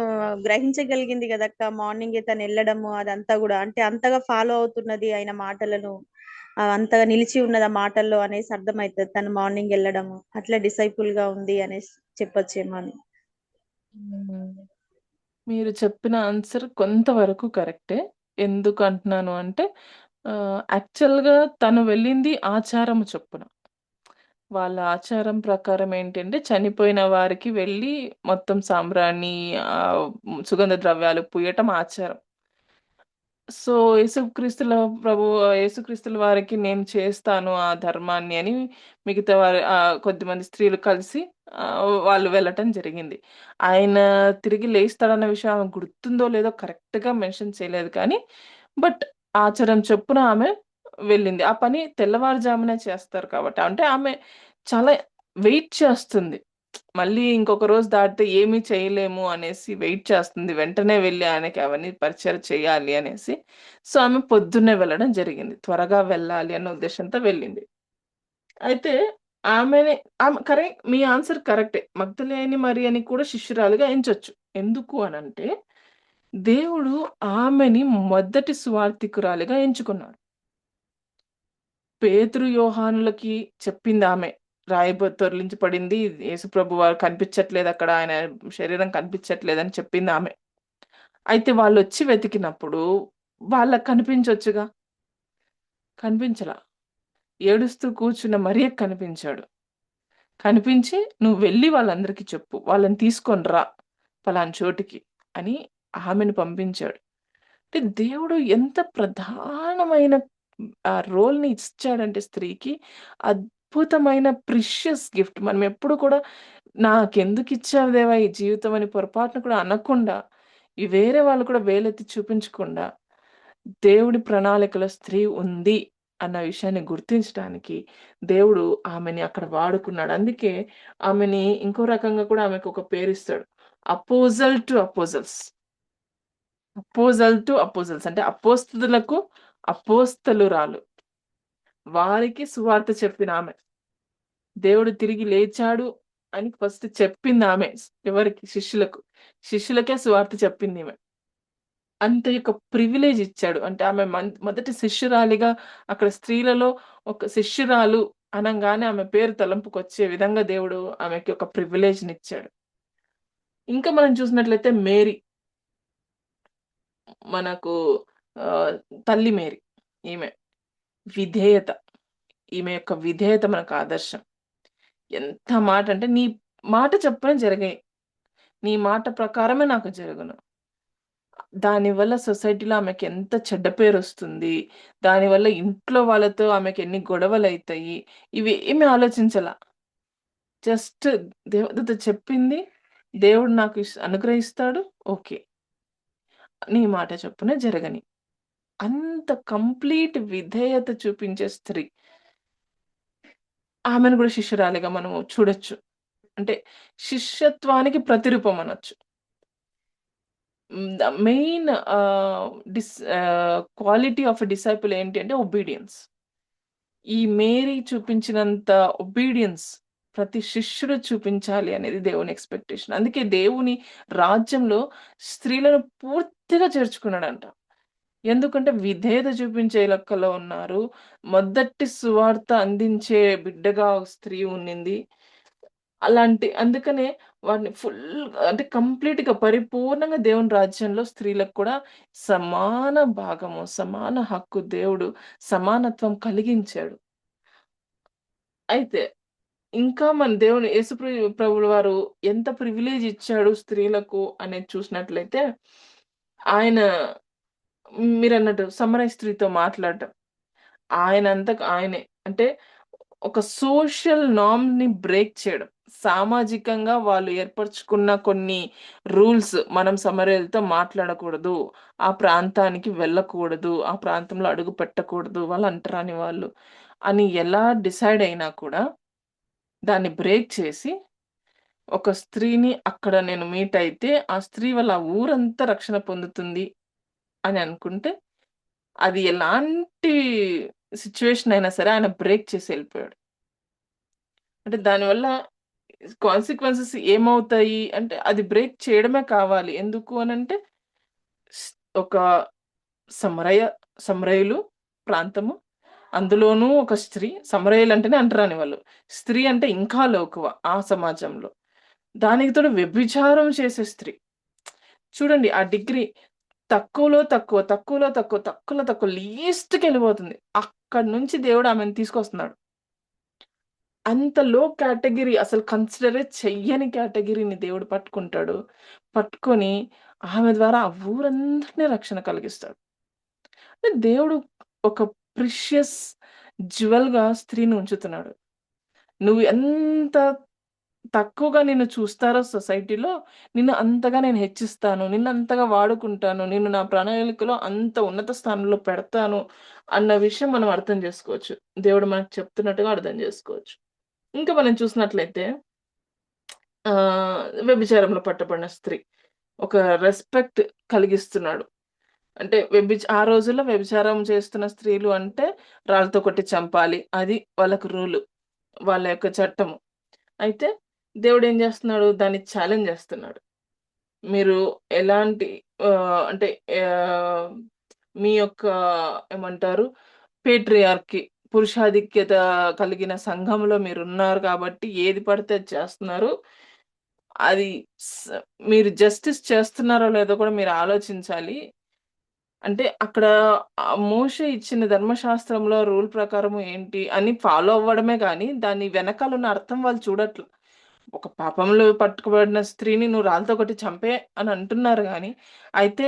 గ్రహించగలిగింది కదక్క. మార్నింగ్ తను వెళ్ళడము అదంతా కూడా, అంటే అంతగా ఫాలో అవుతున్నది ఆయన మాటలను, అంతగా నిలిచి ఉన్నది ఆ మాటల్లో అనేసి అర్థమవుతుంది. తను మార్నింగ్ వెళ్ళడము అట్లా డిసైపుల్ గా ఉంది అనేసి చెప్పొచ్చేమో అని. మీరు చెప్పిన ఆన్సర్ కొంతవరకు కరెక్టే. ఎందుకు అంటున్నాను అంటే యాక్చువల్‌గా తను వెళ్ళింది ఆచారము చొప్పున. వాళ్ళ ఆచారం ప్రకారం ఏంటంటే చనిపోయిన వారికి వెళ్ళి మొత్తం సాంబ్రాణి, సుగంధ ద్రవ్యాలు పూయటం ఆచారం. సో, యేసుక్రీస్తుల వారికి నేను చేస్తాను ఆ ధర్మాన్ని అని మిగతా వారు కొద్దిమంది స్త్రీలు కలిసి వాళ్ళు వెళ్ళటం జరిగింది. ఆయన తిరిగి లేస్తాడన్న విషయం ఆమెకు గుర్తుందో లేదో కరెక్ట్‌గా మెన్షన్ చేయలేదు కానీ, బట్ ఆచారం చొప్పున ఆమె వెళ్ళింది. ఆ పని తెల్లవారుజామునే చేస్తారు కాబట్టి, అంటే ఆమె చాలా వెయిట్ చేస్తుంది. మళ్ళీ ఇంకొక రోజు దాటితే ఏమీ చేయలేము అనేసి వెయిట్ చేస్తుంది. వెంటనే వెళ్లి ఆయనకి అవన్నీ పరిచయం చేయాలి అనేసి. సో, ఆమె పొద్దున్నే వెళ్ళడం జరిగింది. త్వరగా వెళ్ళాలి అన్న ఉద్దేశ్యంతో వెళ్ళింది. అయితే ఆమెని మీ ఆన్సర్ కరెక్టే. మగ్దలేని మరియని కూడా శిష్యురాలిగా ఎంచొచ్చు. ఎందుకు అనంటే, దేవుడు ఆమెని మొదటి సువార్తికురాలిగా ఎంచుకున్నాడు. పేతురు, యోహానులకి చెప్పిందామె. తొర్లించబడింది. యేసుప్రభు వారు కనిపించట్లేదక్కడ. ఆయన శరీరం కనిపించట్లేదని చెప్పిందామె. అయితే వాళ్ళొచ్చి వెతికినప్పుడు వాళ్ళకి కనిపించొచ్చుగా. కనిపించలా. ఏడుస్తూ కూర్చున్న మరియకి కనిపించాడు. కనిపించి "నువ్వు వెళ్లి వాళ్ళందరికీ చెప్పు. వాళ్ళని తీసుకొని రా పలానా చోటికి" అని ఆమెను పంపించాడు. అంటే దేవుడు ఎంత ప్రధానమైన రోల్‌ని ఇచ్చాడంటే స్త్రీకి, అద్భుతమైన ప్రిషియస్ గిఫ్ట్. మనం ఎప్పుడు కూడా నాకెందుకిచ్చావు దేవా ఈ జీవితం అని పొరపాటున కూడా అనకుండా, ఈ వేరే వాళ్ళు కూడా వేలెత్తి చూపించకుండా, దేవుడి ప్రణాళికలో స్త్రీ ఉంది అన్న విషయాన్ని గుర్తించడానికి దేవుడు ఆమెని అక్కడ వాడుకున్నాడు. అందుకే ఆమెని ఇంకో రకంగా కూడా ఆమెకొక పేరిస్తాడు. Apostles to అపోజల్స్. అంటే అపోస్తలులకు అపోస్తలురాలు. వారికి సువార్త చెప్పినామె. దేవుడు తిరిగి లేచాడు అని ఫస్ట్ చెప్పిందామె. ఎవరికి? శిష్యులకు. శిష్యులకే సువార్త చెప్పిందీమె. అంత యొక్క ప్రివిలేజ్ ఇచ్చాడు. అంటే ఆమె మొదటి శిష్యురాలిగా, అక్కడ స్త్రీలలో ఒక శిష్యురాలు అనంగానే ఆమె పేరు తలంపుకొచ్చే విధంగా దేవుడు ఆమెకి ఒక ప్రివిలేజ్‌నిచ్చాడు. ఇంకా మనం చూసినట్లయితే మేరీ. మనకు తల్లి మేరీ. ఈమె విధేయత. ఈమె యొక్క విధేయత మనకు ఆదర్శం. ఎంత మాట అంటే, నీ మాట చొప్పున జరిగాయి. నీ మాట ప్రకారమే నాకు జరుగును. దానివల్ల సొసైటీలో ఆమెకెంత చెడ్డ పేరొస్తుంది. దానివల్ల ఇంట్లో వాళ్ళతో ఆమెకెన్ని గొడవలైతాయి. ఇవేమి ఆలోచించలా. జస్ట్ దేవదూత చెప్పింది. దేవుడు నాకు అనుగ్రహిస్తాడు. ఓకే. నీ మాట చొప్పున జరగని. అంత కంప్లీట్ విధేయత చూపించే స్త్రీ. ఆమెను గూడా శిష్యురాలిగా మనము చూడొచ్చు. అంటే శిష్యత్వానికి ప్రతిరూపం అనొచ్చు. The main quality of a disciple ఏంటి అంటే ఒబీడియన్స్. ఈ మేరీ చూపించినంత ఒబీడియన్స్ ప్రతి శిష్యుడు చూపించాలి అనేది దేవుని ఎక్స్‌పెక్టేషన్. అందుకే దేవుని రాజ్యంలో స్త్రీలను పూర్తిగా చేర్చుకున్నాడంట. ఎందుకంటే విధేయత చూపించే లెక్కలో ఉన్నారు. మొదటి సువార్త అందించే బిడ్డగా స్త్రీ ఉన్నింది. అందుకనే వారిని అంటే కంప్లీట్‌గా పరిపూర్ణంగా దేవుని రాజ్యంలో స్త్రీలకు కూడా సమాన భాగము, సమాన హక్కు దేవుడు సమానత్వం కలిగించాడు. అయితే ఇంకా మన దేవుని యేసు ప్రభువుల వారు ఎంత ప్రివిలేజ్ ఇచ్చాడు స్త్రీలకు అనేది చూసినట్లయితే, ఆయన మీరన్నట్టు సమరయ స్త్రీతో మాట్లాడటం. ఆయనంతకు ఆయనే. అంటే ఒక సోషల్ నార్మ్‌ని బ్రేక్ చేయడం. సామాజికంగా వాళ్ళు ఏర్పరుచుకున్న కొన్ని రూల్స్ మనం సమరయలతో మాట్లాడకూడదు. ఆ ప్రాంతానికి వెళ్ళకూడదు. ఆ ప్రాంతంలో అడుగు పెట్టకూడదు. వాళ్ళు అంటరాని వాళ్ళు అని ఎలా డిసైడ్ అయినా కూడా దాన్ని బ్రేక్ చేసి ఒక స్త్రీని అక్కడ నేను మీట్ అయితే, ఆ స్త్రీ వల్ల ఆ ఊరంతా రక్షణ పొందుతుంది అని అనుకుంటే, అది ఎలాంటి సిట్యుయేషన్ అయినా సరే ఆయన బ్రేక్ చేసి ఎళ్ళిపోయాడు. అంటే దానివల్ల కాన్సిక్వెన్సెస్ ఏమవుతాయి అంటే, అది బ్రేక్ చేయడమే కావాలి. ఎందుకు అనంటే, స్ ఒక సమరయ సమరయులు ప్రాంతము. అందులోనూ ఒక స్త్రీ. సమరయులంటేనే అంటరాని వాళ్ళు. స్త్రీ అంటే ఇంకా లోకువ ఆ సమాజంలో. దానికి తోడు వ్యభిచారం చేసే స్త్రీ. చూడండి ఆ డిగ్రీ తక్కువలో తక్కువ, తక్కువలో తక్కువ, తక్కువలో తక్కువ లీస్ట్‌కెళ్ళిపోతుంది. అక్కడి నుంచి దేవుడు ఆమెను తీసుకొస్తున్నాడు. అంత లో కేటగరీ అసలు కన్సిడరే చెయ్యని కేటగరీని దేవుడు పట్టుకుంటాడు. పట్టుకొని ఆమె ద్వారా ఆ ఊరందరిని రక్షణ కలిగిస్తాడు. అంటే దేవుడు ఒక ప్రిషియస్ జ్యువెల్‌గా స్త్రీని ఉంచుతున్నాడు. నువ్వు ఎంత తక్కువగా నిన్ను చూస్తారో సొసైటీలో, నిన్ను అంతగా నేను హెచ్చిస్తాను. నిన్ను అంతగా వాడుకుంటాను. నిన్ను నా ప్రణాళికలో అంత ఉన్నత స్థానంలో పెడతాను అన్న విషయం మనం అర్థం చేసుకోవచ్చు. దేవుడు మనకు చెప్తున్నట్టుగా అర్థం చేసుకోవచ్చు. ఇంకా మనం చూసినట్లయితే వ్యభిచారంలో పట్టబడిన స్త్రీ. ఒక రెస్పెక్ట్ కలిగిస్తున్నాడు. అంటే ఆ రోజుల్లో వ్యభిచారం చేస్తున్న స్త్రీలు అంటే రాళ్ళతో కొట్టి చంపాలి. అది వాళ్ళకి రూలు. వాళ్ళ యొక్క చట్టము. అయితే దేవుడేం జేస్తున్నాడు? దాన్ని ఛాలెంజ్ జేస్తున్నాడు. మీరు ఎలాంటి అంటే ఆహ్, మీ యొక్క ఏమంటారు? పేట్రియార్కీ పురుషాధిక్యత కలిగిన సంఘంలో మీరున్నారు కాబట్టి ఏది పడితే అది చేస్తున్నారు. అది మీరు జస్టిస్ చేస్తున్నారో లేదో కూడా మీరు ఆలోచించాలి. అంటే అక్కడ మోషే ఇచ్చిన ధర్మశాస్త్రంలో రూల్ ప్రకారము ఏంటి అని ఫాలో అవ్వడమే గాని, దాని వెనకాల ఉన్న అర్థం వాళ్ళు చూడట్ల. ఒక పాపంలో పట్టుకోబడిన స్త్రీని నువ్వు రాళ్ళతో కొట్టి చంపే అని అంటున్నారు గానీ, అయితే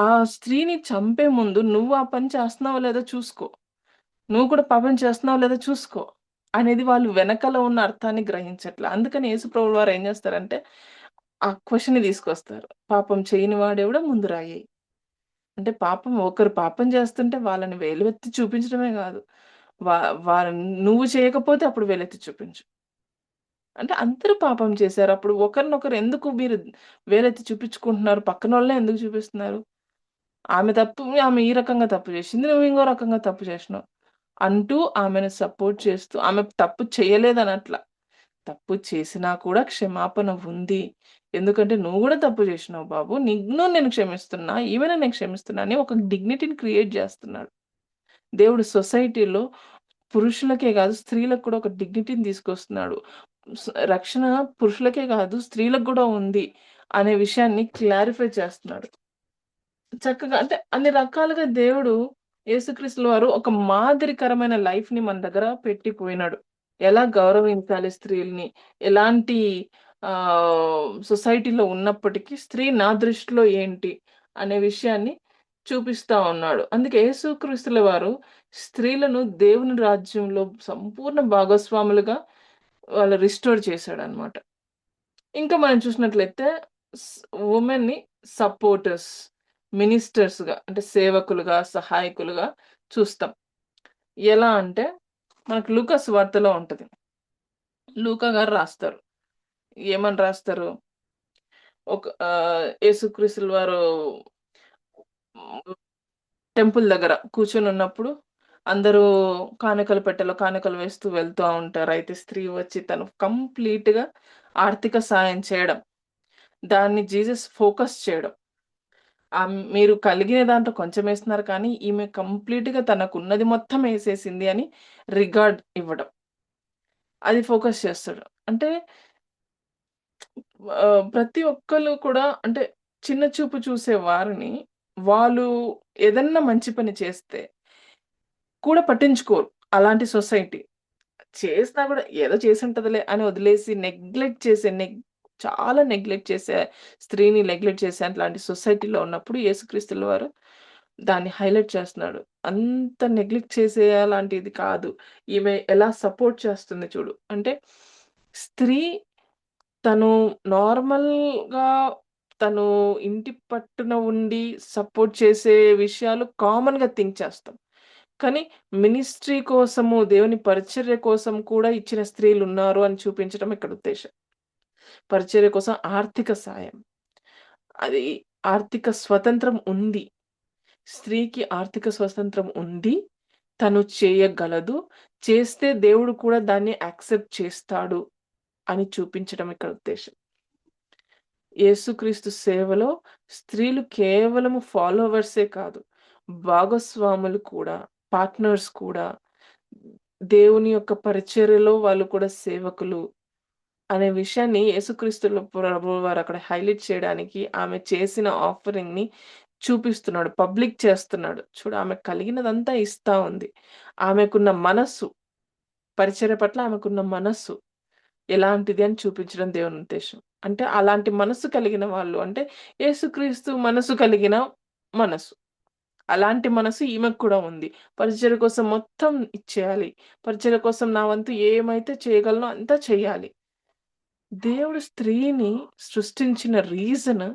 ఆ స్త్రీని చంపే ముందు నువ్వు ఆ పని చేస్తున్నావో లేదో చూసుకో. నువ్వు కూడా పాపం చేస్తున్నావో లేదో చూసుకో. అనేది వాళ్ళు వెనకాల ఉన్న అర్థాన్ని గ్రహించట్ల. అందుకని యేసుప్రభుల వారు ఏం చేస్తారంటే, ఆ క్వెషన్‌ని తీసుకొస్తారు. పాపం చేయని వాడెవడో ముందు రాయి. అంటే ఒకరు పాపం చేస్తుంటే వాళ్ళని వేలెత్తి చూపించడమే గాదు. వా వారిని నువ్వు చేయకపోతే అప్పుడు వేలెత్తి చూపించు. అంటే అందరూ పాపం చేశారు. అప్పుడు ఒకరినొకరు ఎందుకు మీరు వేలెత్తి చూపించుకుంటున్నారు? పక్కనోళ్ళనే ఎందుకు చూపిస్తున్నారు? ఆమె ఈ రకంగా తప్పు చేసింది. నువ్వు ఇంకో రకంగా తప్పు చేసినావు. అంటూ ఆమెను సపోర్ట్ చేస్తూ ఆమె తప్పు చేయలేదనట్ల. తప్పు చేసినా కూడా క్షమాపణ ఉంది. ఎందుకంటే నువ్వు గూడా తప్పు చేసినావు బాబు. నిన్ను నేను క్షమిస్తున్నా. ఈమెను నేను క్షమిస్తున్నా అని ఒక డిగ్నిటీని క్రియేట్ జేస్తున్నాడు. దేవుడు సొసైటీలో పురుషులకే గాదు, స్త్రీలకు కూడా ఒక డిగ్నిటీని తీసుకొస్తున్నాడు. రక్షణ పురుషులకే గాదు, స్త్రీలకు గూడా ఉంది అనే విషయాన్ని క్లారిఫై చేస్తున్నాడు. చక్కగా అంటే అన్ని రకాలుగా దేవుడు యేసుక్రీస్తుల వారు ఒక మాదిరికరమైన లైఫ్‌ని మన దగ్గర పెట్టిపోయినాడు. ఎలా గౌరవించాలి స్త్రీలని, ఎలాంటి సొసైటీలో ఉన్నప్పటికీ స్త్రీ నా దృష్టిలో ఏంటి అనే విషయాన్ని చూపిస్తా ఉన్నాడు. అందుకే యేసుక్రీస్తుల వారు స్త్రీలను దేవుని రాజ్యంలో సంపూర్ణ భాగస్వాములుగా రిస్టోర్ చేశాడన్నమాట. ఇంకా మనం చూసినట్లయితే ఉమెన్ని సపోర్టర్స్, మినిస్టర్స్‌గా అంటే సేవకులుగా, సహాయకులుగా చూస్తాం. ఎలా అంటే మనకు లూకా సువార్తలో ఉంటది. లూకా గారు రాస్తారు. ఏమని రాస్తారు? యేసుక్రీస్తుల వారు టెంపుల్ దగ్గర కూర్చొనున్నప్పుడు అందరూ పెట్టెలో కానుకలు వేస్తూ వెళ్తా ఉంటారు. అయితే స్త్రీ వచ్చి తను కంప్లీట్‌గా ఆర్థిక సాయం చేయడం. దాన్ని జీసస్ ఫోకస్ చేయడం. మీరు కలిగిన దాంట్లో కొంచెమేస్తున్నారు కానీ, ఈమె కంప్లీట్‌గా తనకున్నది మొత్తం ఏసేసింది అని రిగార్డ్ ఇవ్వడం. అది ఫోకస్ చేస్తాడు. అంటే ప్రతి ఒక్కళ్ళు కూడా అంటే చిన్న చూపు చూసే వారిని, వాళ్ళు ఏదన్నా మంచి పని చేస్తే కూడా పట్టించుకోరు. అలాంటి సొసైటీ. చేసినా గూడా ఏదో చేసుంటదిలే అని వదిలేసి నెగ్లెక్ట్ చేసే చాలా నెగ్లెక్ట్ చేసే స్త్రీని నెగ్లెక్ట్ చేసే అట్లాంటి సొసైటీలో ఉన్నప్పుడు యేసుక్రీస్తుల వారు దాన్ని హైలైట్ చేస్తున్నాడు. అంత నెగ్లెక్ట్ చేసేలాంటిది కాదు. ఈమె ఎలా సపోర్ట్ చేస్తుంది చూడు. అంటే స్త్రీ తను నార్మల్‌గా తను ఇంటి పట్టున ఉండి సపోర్ట్ చేసే విషయాలు కామన్‌గా థింక్ చేస్తాం. కానీ మినిస్ట్రీ కోసము, దేవుని పరిచర్య కోసం కూడా ఇచ్చిన స్త్రీలున్నారు అని చూపించడం ఇక్కడ ఉద్దేశ్యం. పరిచర్య కోసం ఆర్థిక సాయం. అది ఆర్థిక స్వతంత్రం ఉంది. స్త్రీకి ఆర్థిక స్వతంత్రం ఉంది. తను చేయగలదు. చేస్తే దేవుడు కూడా దాన్ని యాక్సెప్ట్ చేస్తాడు అని చూపించడం ఇక్కడ ఉద్దేశ్యం. యేసుక్రీస్తు సేవలో స్త్రీలు కేవలము ఫాలోవర్సే కాదు. భాగస్వాములు కూడా, పార్ట్నర్స్ కూడా, దేవుని యొక్క పరిచర్యలో వాళ్ళు కూడా సేవకులు అనే విషయాన్ని యేసుక్రీస్తుల ప్రభువు వారు అక్కడ హైలైట్ చేయడానికి ఆమె చేసిన ఆఫరింగ్‌ని చూపిస్తున్నాడు. పబ్లిక్ చేస్తున్నాడు. చూడు ఆమె కలిగినదంతా ఇస్తా ఉంది. ఆమెకున్న మనస్సు, పరిచర్య పట్ల ఆమెకున్న మనస్సు ఎలాంటిది అని చూపించడం దేవుని ఉద్దేశ్యం. అంటే అలాంటి మనస్సు కలిగిన వాళ్ళు అంటే యేసుక్రీస్తు మనస్సు కలిగిన మనస్సు. అలాంటి మనసు ఈమెకు కూడా ఉంది. పరిచర్య కోసం మొత్తం ఇచ్చేయాలి. పరిచర్య కోసం నా వంతు ఏమైతే చేయగలనో అంతా చెయ్యాలి. దేవుడు స్త్రీని సృష్టించిన రీజన్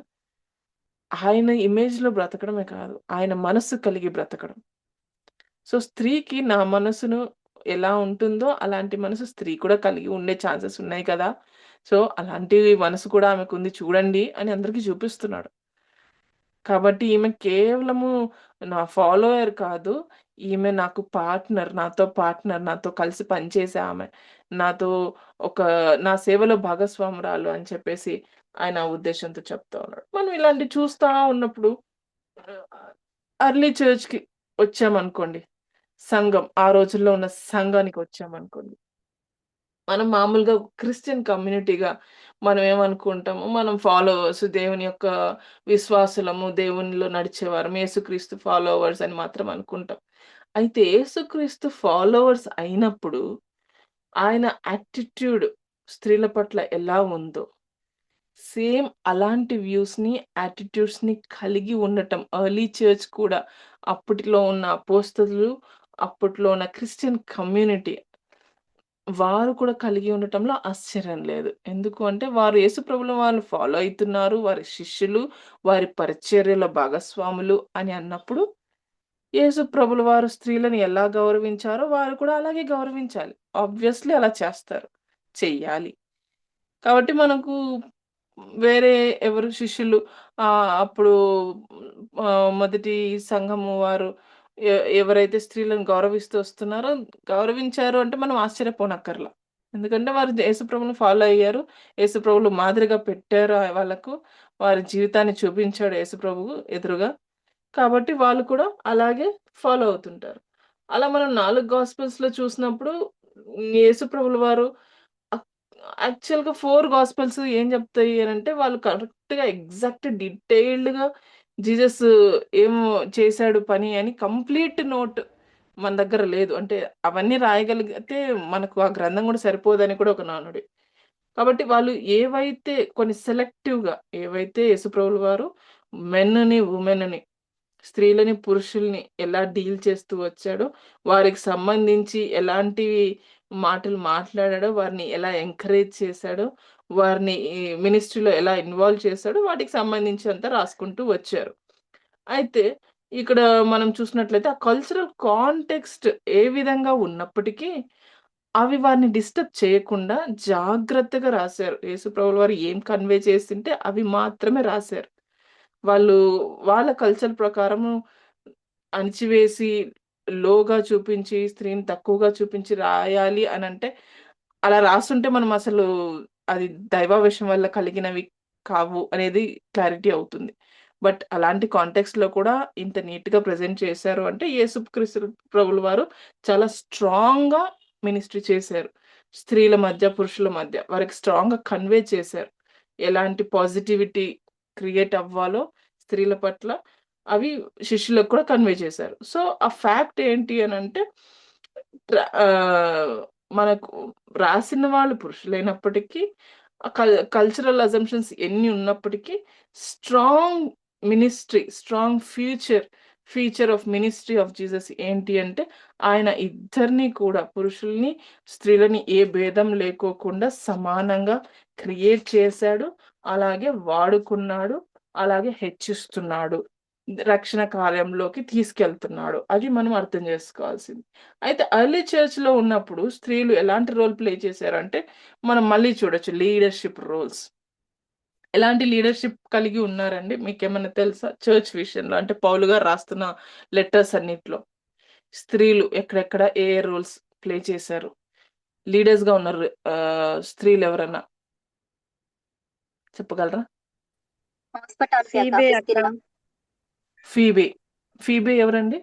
ఆయన ఇమేజ్‌లో బ్రతకడమే కాదు. ఆయన మనస్సు కలిగి బ్రతకడం. సో, స్త్రీకి నా మనసును ఎలా ఉంటుందో అలాంటి మనసు స్త్రీ కూడా కలిగి ఉండే ఛాన్సెస్ ఉన్నాయి కదా! సో, అలాంటి మనసు కూడా ఆమెకుంది చూడండి అని అందరికి చూపిస్తున్నాడు. కాబట్టి ఈమె కేవలము నా ఫాలోయర్ కాదు. ఈమె నాకు పార్ట్నర్. నాతో కలిసి పనిచేసే ఆమె. నాతో ఒక నా సేవలో భాగస్వామురాలు అని చెప్పేసి ఆయన ఆ ఉద్దేశ్యంతో చెప్తా ఉన్నాడు. మనం ఇలాంటివి చూస్తా ఉన్నప్పుడు అర్లీ చర్చ్‌కి వచ్చామనుకోండి. సంఘం ఆ రోజుల్లో ఉన్న సంఘానికి వచ్చామనుకోండి. మనం మామూలుగా క్రిస్టియన్ కమ్యూనిటీగా మనం ఏమనుకుంటాము, మనం ఫాలోవర్స్ దేవుని యొక్క విశ్వాసులము, దేవునిలో నడిచేవారం, యేసుక్రీస్తు ఫాలోవర్స్ అని మాత్రం అనుకుంటాం. అయితే యేసుక్రీస్తు ఫాలోవర్స్ అయినప్పుడు ఆయన యాటిట్యూడ్ స్త్రీల పట్ల ఎలా ఉందో, సేమ్ అలాంటి వ్యూస్‌ని, యాటిట్యూడ్స్‌ని కలిగి ఉండటం ఎర్లీ చర్చ్ కూడా అప్పటిలో ఉన్న అపోస్తలులు, అప్పట్లో ఉన్న క్రిస్టియన్ కమ్యూనిటీ వారు కూడా కలిగి ఉండటంలో ఆశ్చర్యం లేదు. ఎందుకు అంటే వారు యేసుప్రభుల వారిని ఫాలో అయితున్నారు. వారి శిష్యులు, వారి పరిచర్యలో భాగస్వాములు అని అన్నప్పుడు యేసుప్రభుల వారు స్త్రీలను ఎలా గౌరవించారో వారు కూడా అలాగే గౌరవించాలి. ఆబ్వియస్‌లీ అలా చేస్తారు. చెయ్యాలి. కాబట్టి మనకు వేరే ఎవరు శిష్యులు అప్పుడు మొదటి సంఘము వారు ఎవరైతే స్త్రీలను గౌరవిస్తూ వస్తున్నారో, గౌరవించారు అంటే మనం ఆశ్చర్యపోనక్కర్లా. ఎందుకంటే వారు యేసుప్రభుని ఫాలో అయ్యారు. యేసుప్రభులు మాదిరిగా పెట్టారు వాళ్ళకు. వారి జీవితాన్ని చూపించాడు యేసుప్రభువు ఎదురుగా. కాబట్టి వాళ్ళు కూడా అలాగే ఫాలో అవుతుంటారు. అలా మనం 4 గాస్పెల్స్‌లో చూసినప్పుడు యేసుప్రభుల వారు అక్ యాక్చువల్‌గా 4 గాస్పెల్స్ ఏం చెప్తాయి అనంటే వాళ్ళు కరెక్ట్‌గా ఎగ్జాక్ట్ డీటెయిల్డ్‌గా జీసస్ ఏం చేశాడు పని అని కంప్లీట్ నోట్ మన దగ్గర లేదు. అంటే అవన్నీ రాయగలిగితే మనకు ఆ గ్రంథం కూడా సరిపోదని కూడా ఒక నానుడి. కాబట్టి వాళ్ళు ఏవైతే కొన్ని సెలెక్టివ్‌గా ఏవైతే యేసుప్రభుల వారు మెన్‌ని, వుమెన్‌ని స్త్రీలని, పురుషుల్ని ఎలా డీల్ చేస్తూ వచ్చాడో, వారికి సంబంధించి ఎలాంటివి మాటలు మాట్లాడాడో, వారిని ఎలా ఎంకరేజ్ చేశాడో, వారిని ఈ మినిస్ట్రీలో ఎలా ఇన్వాల్వ్ చేశాడో వాటికి సంబంధించినంత రాసుకుంటూ వచ్చారు. అయితే ఇక్కడ మనం చూసినట్లయితే ఆ కల్చరల్ కాంటెక్స్ట్ ఏ విధంగా ఉన్నప్పటికీ, అవి వారిని డిస్టర్బ్ చేయకుండా జాగ్రత్తగా రాశారు. యేసుప్రభుల వారు ఏం కన్వే చేసింటే అవి మాత్రమే రాశారు. వాళ్ళు వాళ్ళ కల్చర్ ప్రకారము అణిచివేసి, లోగా చూపించి, స్త్రీని తక్కువగా చూపించి రాయాలి అనంటే, అలా రాసుంటే మనం అసలు అది దైవావేశం వల్ల కలిగినవి కావు అనేది క్లారిటీ అవుతుంది. బట్ అలాంటి కాంటెక్స్ట్‌లో కూడా ఇంత నీట్‌గా ప్రెజెంట్ చేశారు అంటే, యేసుక్రీస్తు ప్రభుల వారు చాలా స్ట్రాంగ్‌గా మినిస్ట్రీ చేశారు. స్త్రీల మధ్య, పురుషుల మధ్య వారికి స్ట్రాంగ్‌గా కన్వే చేశారు. ఎలాంటి పాజిటివిటీ క్రియేట్ అవ్వాలో స్త్రీల పట్ల అవి శిష్యులకు కూడా కన్వే చేశారు. సో, ఆ ఫ్యాక్ట్ ఏంటి అనంటే మనకు రాసిన వాళ్ళు పురుషులైనప్పటికీ కల్చరల్ అజంప్షన్స్ ఎన్ని ఉన్నప్పటికీ strong strong feature of ministry of Jesus ఏంటి అంటే, ఆయన ఇద్దరిని కూడా పురుషుల్ని, స్త్రీలని ఏ భేదం లేకోకుండా సమానంగా క్రియేట్ చేశాడు. అలాగే వాడుకున్నాడు. అలాగే హెచ్చిస్తున్నాడు. రక్షణ కార్యంలోకి తీసుకెళ్తున్నాడు. అది మనం అర్థం చేసుకోవాల్సింది. అయితే ఎర్లీ చర్చ్‌లో ఉన్నప్పుడు స్త్రీలు ఎలాంటి రోల్ ప్లే చేశారంటే, మనం మళ్ళీ చూడొచ్చు లీడర్‌షిప్ రోల్స్. ఎలాంటి లీడర్‌షిప్ కలిగి ఉన్నారండి? మీకేమన్నా తెలుసా? చర్చ్ విషయంలో అంటే పౌలు గారు రాస్తున్న లెటర్స్ అన్నిట్లో. స్త్రీలు ఎక్కడెక్కడ ఏ రోల్స్ ప్లే చేశారు? లీడర్స్‌గా ఉన్న స్త్రీలు ఎవరన్నా చెప్పగలరా? హాస్పిటాలిటీ అక్క, ఫీబే అక్క. ప్రిస్కిల్లా. ఫీబే. ఫీబే ఎవరండి?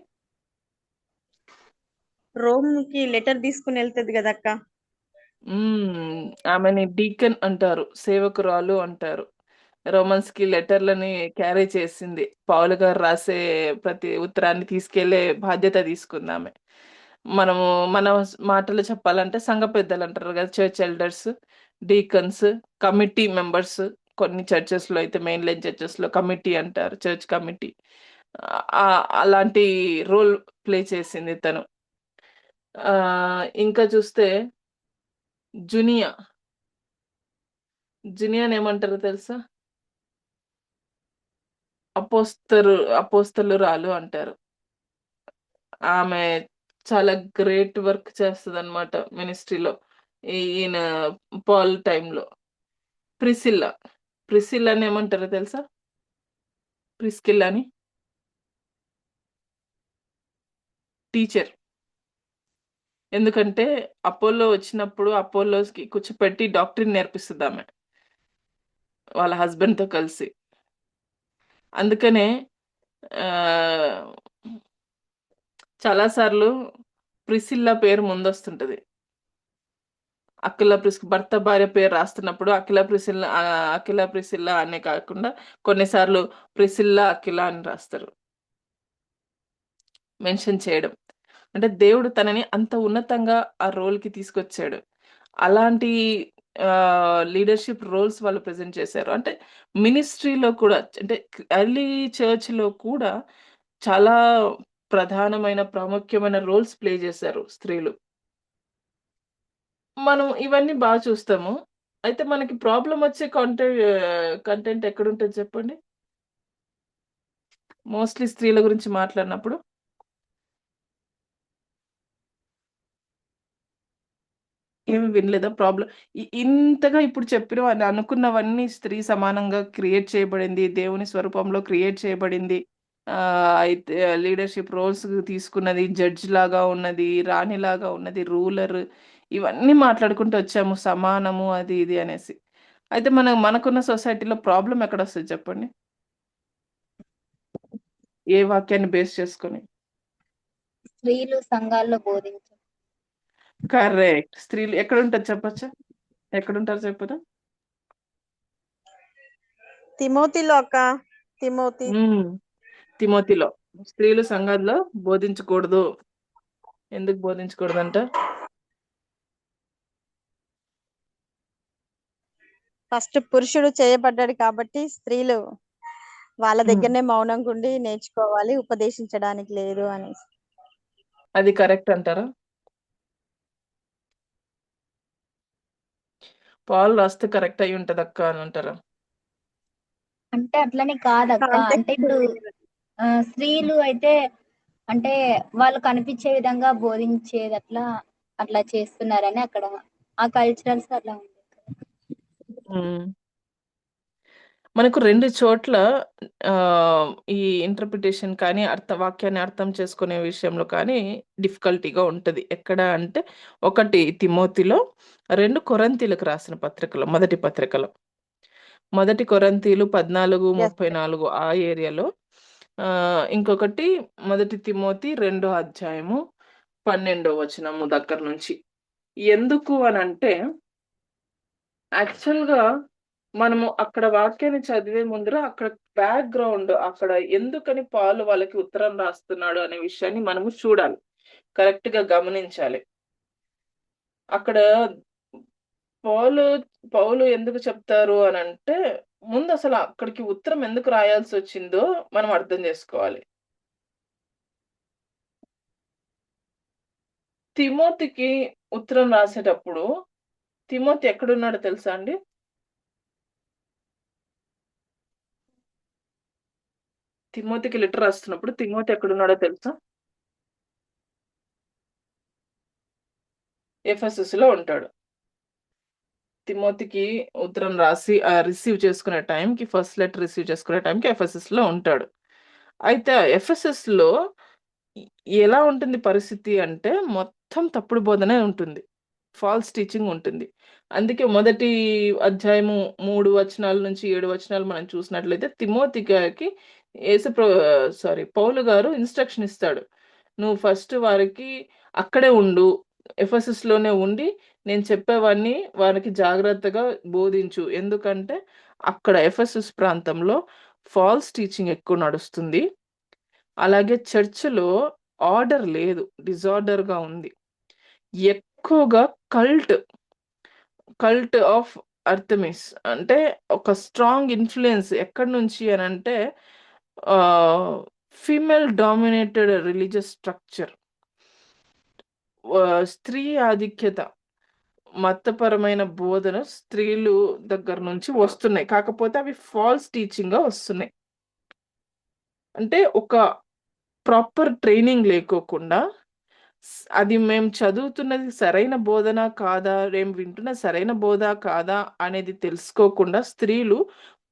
రోమ్ కి లెటర్ తీసుకుని వెళ్తది కదక్క. ఆమెని డీకన్ అంటారు. సేవకురాలు అంటారు. రోమన్స్‌కి లెటర్‌లని క్యారీ చేసింది. పౌలు గారు రాసే ప్రతి ఉత్తరాన్ని తీసుకెళ్ళే బాధ్యత తీసుకుందామె. మనము మన మాటలో చెప్పాలంటే సంఘ పెద్దలంటారు గదా! Church elders, deacons, committee members. కొన్ని చర్చెస్‌లో అయితే మెయిన్ లైన్ చర్చెస్‌లో కమిటీ అంటారు. Church committee. అలాంటి రోల్ ప్లే చేసింది తను. ఇంకా చూస్తే జునియా. జునియాని ఏమంటారో తెలుసా? అపోస్తలురాలు అంటారు. ఆమె చాలా గ్రేట్ వర్క్ చేస్తదనమాట మినిస్ట్రీలో. ఈయన పాల్ టైంలో. ప్రిసిల్లా. ప్రిసిల్లాని ఏమంటారో తెలుసా? ప్రిస్కిల్లాని? టీచర్. ఎందుకంటే అపోల్లో వచ్చినప్పుడు అపోల్లోస్‌కి కూర్చోపెట్టి డాక్టరీన్ నేర్పిస్తదామె. వాళ్ళ హస్బెండ్‌తో కలిసి. అందుకనే ఆహ్, చాలా సార్లు ప్రిసిల్లా పేరు ముందొస్తుంటది. భర్త, భార్య పేరు రాస్తున్నప్పుడు అకిల ప్రిసిల్లా అనే కాకుండా కొన్నిసార్లు ప్రిసిల్లా, అకిల అని రాస్తారు. మెన్షన్ చేయడం. అంటే దేవుడు తనని అంత ఉన్నతంగా ఆ రోల్‌కి తీసుకొచ్చాడు. అలాంటి లీడర్‌షిప్ రోల్స్ వాళ్ళు ప్రెజెంట్ చేశారు. అంటే మినిస్ట్రీలో కూడా అంటే ఎర్లీ చర్చ్‌లో కూడా చాలా ప్రధానమైన, ప్రాముఖ్యమైన రోల్స్ ప్లే చేశారు స్త్రీలు. మనం ఇవన్నీ చూస్తాము. అయితే మనకి ప్రాబ్లమ్ వచ్చే కంటెంట్ ఎక్కడుంటది చెప్పండి? మోస్ట్‌లీ స్త్రీల గురించి మాట్లాడినప్పుడు. ఏమి వినలేదా ప్రాబ్లమ్? ఇంతగా ఇప్పుడు చెప్పినవన్నీ అనుకున్నవన్నీ స్త్రీ సమానంగా క్రియేట్ చేయబడింది. దేవుని స్వరూపంలో క్రియేట్ చేయబడింది. అయితే లీడర్‌షిప్ రోల్స్ తీసుకున్నది. జడ్జ్ లాగా ఉన్నది. రాణిలాగా ఉన్నది. రూలర్ ఇవన్నీ మాట్లాడుకుంటూ వచ్చాము. సమానము అది ఇది అనేసి. అయితే మనకున్న సొసైటీలో ప్రాబ్లమ్ ఎక్కడొస్తది చెప్పండి? ఏ వాక్యాన్ని బేస్ చేసుకొని? స్త్రీలు సంఘాల్లో బోధించు. కరెక్ట్. స్త్రీలు ఎక్కడుంటది చెప్పొచ్చా? ఎక్కడుంటారు చెప్పరా? తిమోతిలో అక్క. తిమోతి. తిమోతిలో. స్త్రీలు సంఘాల్లో బోధించకూడదు. ఎందుకు బోధించకూడదంట? ఫస్ట్ పురుషుడు చేయబడ్డాడు కాబట్టి స్త్రీలు వాళ్ళ దగ్గరనే మౌనంగా ఉండి నేర్చుకోవాలి, ఉపదేశించడానికి లేదు అనేసి. అది కరెక్ట్ అంటారా? పాల్ రాస్తే కరెక్ట్ అయి ఉంటది అక్క అని అంటారా? అంటే అట్లని కాదక్క. అంటే కాంటెక్స్ట్ ఇప్పుడు వేరే. స్త్రీలు అయితే అంటే వాళ్ళు కనిపించే విధంగా బోధించేది అట్లా చేస్తున్నారని అక్కడ ఆ కల్చరల్స్ అట్లా ఉంది. ఉమ్. మనకు 2 చోట్ల ఈ ఇంటర్ప్రిటేషన్ కానీ వాక్యాన్ని అర్థం చేసుకునే విషయంలో కానీ డిఫికల్టీగా ఉంటది. ఎక్కడ అంటే 1 తిమోతిలో, 2 కొరింథీయులకు రాసిన పత్రికలో, మొదటి పత్రికలో. మొదటి కొరింథీయులు 14, Yes, 34 ఆ ఏరియాలో. ఇంకొకటి మొదటి తిమోతి 2వ అధ్యాయము 12వ వచనము దగ్గర నుంచి. ఎందుకు అనంటే యాక్చువల్‌గా మనము అక్కడ వాక్యాన్ని చదివే ముందర అక్కడ బ్యాక్‌గ్రౌండ్ అక్కడ ఎందుకని పాలు వాళ్ళకి ఉత్తరం రాస్తున్నాడు అనే విషయాన్ని మనము చూడాలి. కరెక్ట్‌గా గమనించాలి. అక్కడ పౌలు ఎందుకు చెప్తారు అనంటే, ముందు అసలు అక్కడికి ఉత్తరం ఎందుకు రాయాల్సొచ్చిందో మనం అర్థం జేసుకోవాలి. తిమోతికి ఉత్తరం రాసేటప్పుడు తిమోతి ఎక్కడున్నాడో తెలుసా అండి? తిమోతికి లెటర్ రాస్తున్నప్పుడు తిమోతి ఎక్కడున్నాడో తెలుసా? ఎఫెసస్‌లో ఉంటాడు. తిమోతికి ఉత్తరం రాసి రిసీవ్ చేసుకునే టైంకి ఫస్ట్ లెటర్ రిసీవ్ చేసుకునే టైంకి ఎఫెసస్‌లో ఉంటాడు. అయితే ఎఫెసస్‌లో ఎ ఎలా ఉంటుంది పరిస్థితి అంటే మొత్తం తప్పుడు బోధనే ఉంటుంది. ఫాల్స్ టీచింగ్ ఉంటుంది. అందుకే మొదటి అధ్యాయము 3 వచనాల నుంచి 7 వచనాలు మనం చూసినట్లయితే తిమోతి గారికి పౌలు గారు ఇన్‌స్ట్రక్షన్ ఇస్తాడు. నువ్వు ఫస్ట్ వారికి అక్కడే ఉండు. ఎఫెసస్‌లోనే ఉండి నేను చెప్పేవన్నీ వారికి జాగ్రత్తగా బోధించు. ఎందుకంటే అక్కడ ఎఫెసస్ ప్రాంతంలో ఫాల్స్ టీచింగ్ ఎక్కువ నడుస్తుంది. అలాగే చర్చ్‌లో ఆర్డర్ లేదు. డిజార్డర్‌గా ఉంది. ఎక్కువగా కల్ట్ ఆఫ్ అర్తెమిస్ అంటే ఒక స్ట్రాంగ్ ఇన్‌ఫ్లూయెన్స్ ఎక్కడి నుంచి అనంటే ఫీమేల్ డామినేటెడ్ రిలీజియస్ స్ట్రక్చర్. స్త్రీ ఆధిక్యత, మతపరమైన బోధన స్త్రీలు దగ్గర నుంచి వస్తున్నాయి. కాకపోతే అవి ఫాల్స్ టీచింగ్‌గా వస్తున్నాయి. అంటే ఒక ప్రాపర్ ట్రైనింగ్ లేకోకుండా అది మేము చదువుతున్నది సరైన బోధన కాదా? మేము వింటున్న సరైన బోధ కాదా? అనేది తెలుసుకోకుండా స్త్రీలు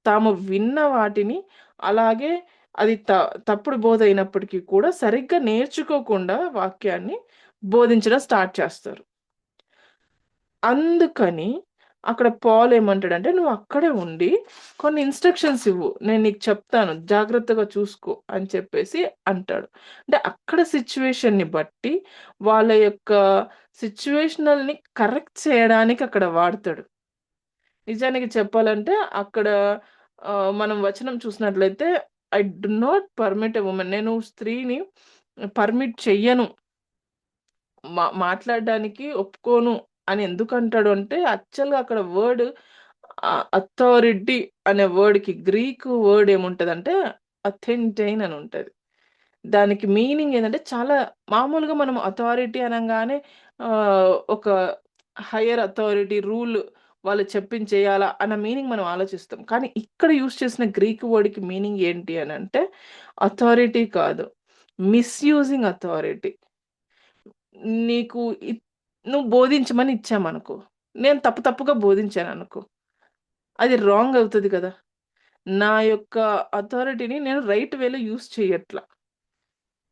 తాము విన్న వాటిని అలాగే అది తప్పుడు బోధ అయినప్పటికీ కూడా సరిగ్గా నేర్చుకోకుండా వాక్యాన్ని బోధించడం స్టార్ట్ చేస్తారు. అందుకని అక్కడ పాల్ ఏమంటాడంటే, "నువ్వు అక్కడే ఉండి కొన్ని ఇన్‌స్ట్రక్షన్స్ ఇవ్వు. నేను నీకు చెప్తాను. జాగ్రత్తగా చూసుకో" అని చెప్పేసి అంటాడు. అంటే అక్కడ సిట్యుయేషన్‌ని బట్టి వాళ్ళ యొక్క సిట్యుయేషనల్‌ని కరెక్ట్ చేయడానికి అక్కడ వాడతాడు. నిజానికి చెప్పాలంటే అక్కడ మనం వచనం చూసినట్లయితే I do not permit a woman. నేను స్త్రీని పర్మిట్ చెయ్యను. మాట్లాడడానికి ఒప్పుకోను అని ఎందుకంటాడు అంటే యాక్చువల్‌గా అక్కడ వర్డ్ అథారిటీ అనే వర్డ్‌కి గ్రీక్ వర్డ్ ఏముంటదంటే అథెంటైన్ అని ఉంటది. దానికి మీనింగ్ ఏందంటే చాలా మామూలుగా మనం అథారిటీ అనంగానే ఒక హైయర్ అథారిటీ రూల్ వాళ్ళు చెప్పించేయాలా అన్న మీనింగ్ మనం ఆలోచిస్తాం. కానీ ఇక్కడ యూజ్ చేసిన గ్రీక్ వర్డ్‌కి మీనింగ్ ఏంటి అనంటే అథారిటీ కాదు. Misusing authority. నీకు నువ్వు బోధించమని ఇచ్చామనుకో. నేను తప్పుగా బోధించాననుకో. అది రాంగ్ అవుతది కదా! నా యొక్క అథారిటీని నేను రైట్ వేలో యూజ్ చేయట్ల.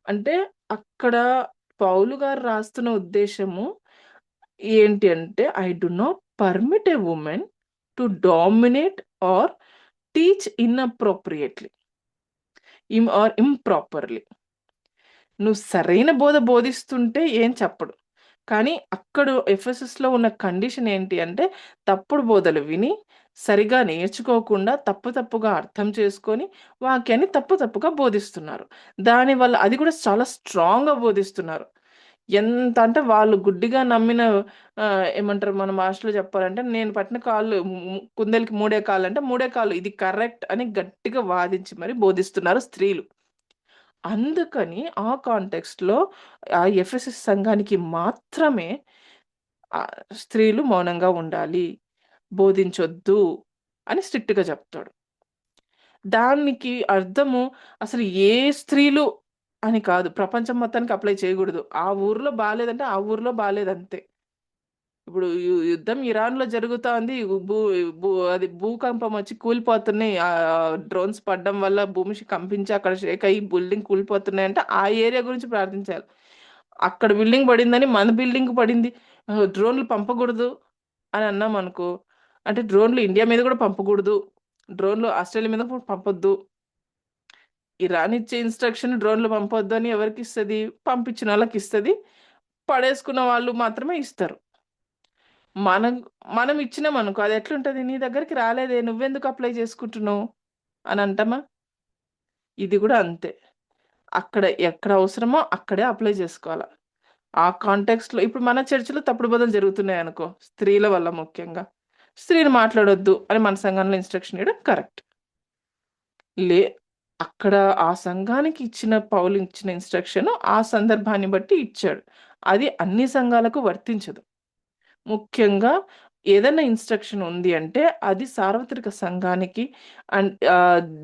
అంటే అక్కడ పౌలు గారు రాస్తున్న ఉద్దేశ్యము ఏంటి అంటే, I do not permit a woman to dominate or teach inappropriately or improperly. నువ్వు సరైన బోధ బోధిస్తుంటే ఏం చెప్పడు. కానీ అక్కడ ఎఫెసస్‌లో ఉన్న కండిషన్ ఏంటి అంటే, తప్పుడు బోధలు విని, సరిగ్గా నేర్చుకోకుండా తప్పుగా అర్థం చేసుకొని, వాక్యాన్ని తప్పుగా బోధిస్తున్నారు. దానివల్ల అది కూడా చాలా స్ట్రాంగ్‌గా బోధిస్తున్నారు. ఎంత అంటే వాళ్ళు గుడ్డిగా నమ్మిన ఏమంటారు మన భాషలో చెప్పాలంటే, నేను పట్టిన కాళ్ళు కుందేలుకి మూడే కాళ్ళంటే, మూడే కాళ్ళు ఇది కరెక్ట్ అని గట్టిగా వాదించి మరి బోధిస్తున్నారు స్త్రీలు. అందుకని ఆ కాంటెక్స్ట్‌లో ఆ ఎఫెసస్ సంఘానికి మాత్రమే స్త్రీలు మౌనంగా ఉండాలి. బోధించొద్దు అని స్ట్రిక్ట్గా చెప్తాడు. దానికి అర్థము అసలు ఏ స్త్రీలు అని కాదు, ప్రపంచం మొత్తానికి అప్లై చేయకూడదు. ఆ ఊర్లో బాగాలేదంటే ఆ ఊర్లో బాగాలేదంతే. ఇప్పుడు యుద్ధం ఇరాన్లో జరుగుతా ఉంది, అది భూకంపం వచ్చి కూలిపోతున్నాయి, డ్రోన్స్ పడడం వల్ల భూమి కంపించి అక్కడ షేక్ అయ్యి బిల్డింగ్ కూలిపోతున్నాయి అంటే ఆ ఏరియా గురించి ప్రార్థించాలి. అక్కడ బిల్డింగ్ పడిందని మన బిల్డింగ్ పడింది, డ్రోన్లు పంపకూడదు అని అన్నాం అనుకో, అంటే డ్రోన్లు ఇండియా మీద కూడా పంపకూడదు, డ్రోన్లు ఆస్ట్రేలియా మీద కూడా పంపొద్దు. ఇరాన్ ఇచ్చే ఇన్స్ట్రక్షన్ డ్రోన్లు పంపొద్దు అని ఎవరికి ఇస్తుంది? పంపించిన వాళ్ళకి ఇస్తుంది, పడేసుకున్న వాళ్ళు మాత్రమే ఇస్తారు. మనం ఇచ్చినాం అనుకో, అది ఎట్లుంటది? నీ దగ్గరికి రాలేదే, నువ్వెందుకు అప్లై చేసుకుంటున్నావు అని అంటామా? ఇది కూడా అంతే. అక్కడ ఎక్కడ అవసరమో అక్కడే అప్లై చేసుకోవాలి. ఆ కాంటెక్స్ట్లో ఇప్పుడు మన చర్చిలో తప్పుడు బదులు జరుగుతున్నాయి అనుకో, స్త్రీల వల్ల ముఖ్యంగా, స్త్రీని మాట్లాడొద్దు అని మన సంఘంలో ఇన్స్ట్రక్షన్ ఇవ్వడం కరెక్ట్. అక్కడ ఆ సంఘానికి పౌలు ఇచ్చిన ఇన్స్ట్రక్షన్ ఆ సందర్భాన్ని బట్టి ఇచ్చాడు. అది అన్ని సంఘాలకు వర్తించదు. ముఖ్యంగా ఏదైనా ఇన్స్ట్రక్షన్ ఉంది అంటే అది సార్వత్రిక సంఘానికి అండ్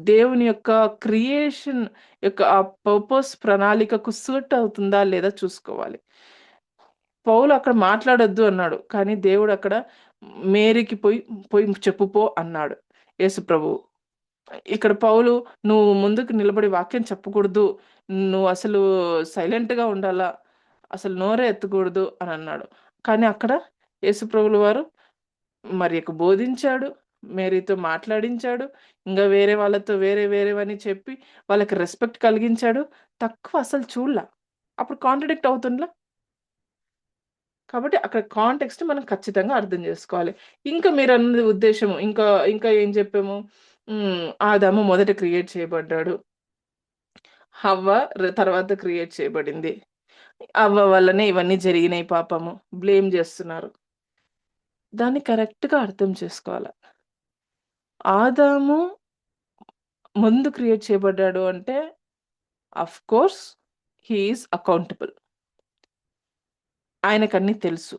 దేవుని యొక్క క్రియేషన్ యొక్క ఆ పర్పస్ ప్రణాళికకు సూట్ అవుతుందా లేదా చూసుకోవాలి. పౌలు అక్కడ మాట్లాడొద్దు అన్నాడు, కానీ దేవుడు అక్కడ మేరీకి పోయి చెప్పుపో అన్నాడు యేసు ప్రభువు. ఇక్కడ పౌలు నువ్వు ముందుకు నిలబడి వాక్యం చెప్పకూడదు, నువ్వు అసలు సైలెంట్గా ఉండాలా, అసలు నోరే ఎత్తకూడదు అని అన్నాడు. కానీ అక్కడ యేసుప్రభుల వారు మరి బోధించాడు, మేరీతో మాట్లాడించాడు, ఇంకా వేరే వాళ్ళతో వేరేవని చెప్పి వాళ్ళకి రెస్పెక్ట్ కలిగించాడు. తక్కువ అసలు చూడలా. అప్పుడు కాంట్రడిక్ట్ అవుతుండ్లా. కాబట్టి అక్కడ కాంటెక్స్ట్ మనం ఖచ్చితంగా అర్థం చేసుకోవాలి. ఇంకా మీరు అన్నది ఉద్దేశము ఇంకా ఏం చెప్పాము? ఆదాము మొదట క్రియేట్ చేయబడ్డాడు, హవ్వ తర్వాత క్రియేట్ చేయబడింది. అవ్వ వల్లనే ఇవన్నీ జరిగినాయి, పాపము బ్లేమ్ చేస్తున్నారు. దాన్ని కరెక్ట్గా అర్థం చేసుకోవాలి. ఆదాము ముందు క్రియేట్ చేయబడ్డాడు అంటే అఫ్ కోర్స్ హీఈస్ అకౌంటబుల్, ఆయనకన్నీ తెలుసు,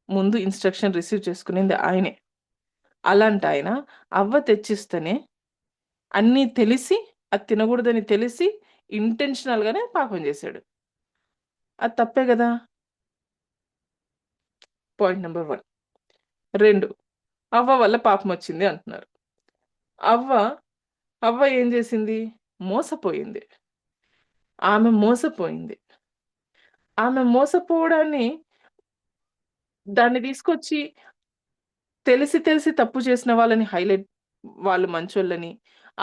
ముందు ఇన్స్ట్రక్షన్ రిసీవ్ చేసుకునేది ఆయనే. అలాంటి ఆయన అవ్వ తెచ్చిస్తేనే అన్నీ తెలిసి అది తినకూడదని తెలిసి ఇంటెన్షనల్గానే పాపం చేశాడు. అది తప్పే కదా. Point number 1. 2, అవ్వ వల్ల పాపం వచ్చింది అంటున్నారు. అవ్వ ఏం చేసింది? మోసపోయింది. ఆమె మోసపోవడాన్ని దాన్ని తీసుకొచ్చి తెలిసి తప్పు చేసిన వాళ్ళని హైలైట్, వాళ్ళు మంచోళ్ళని,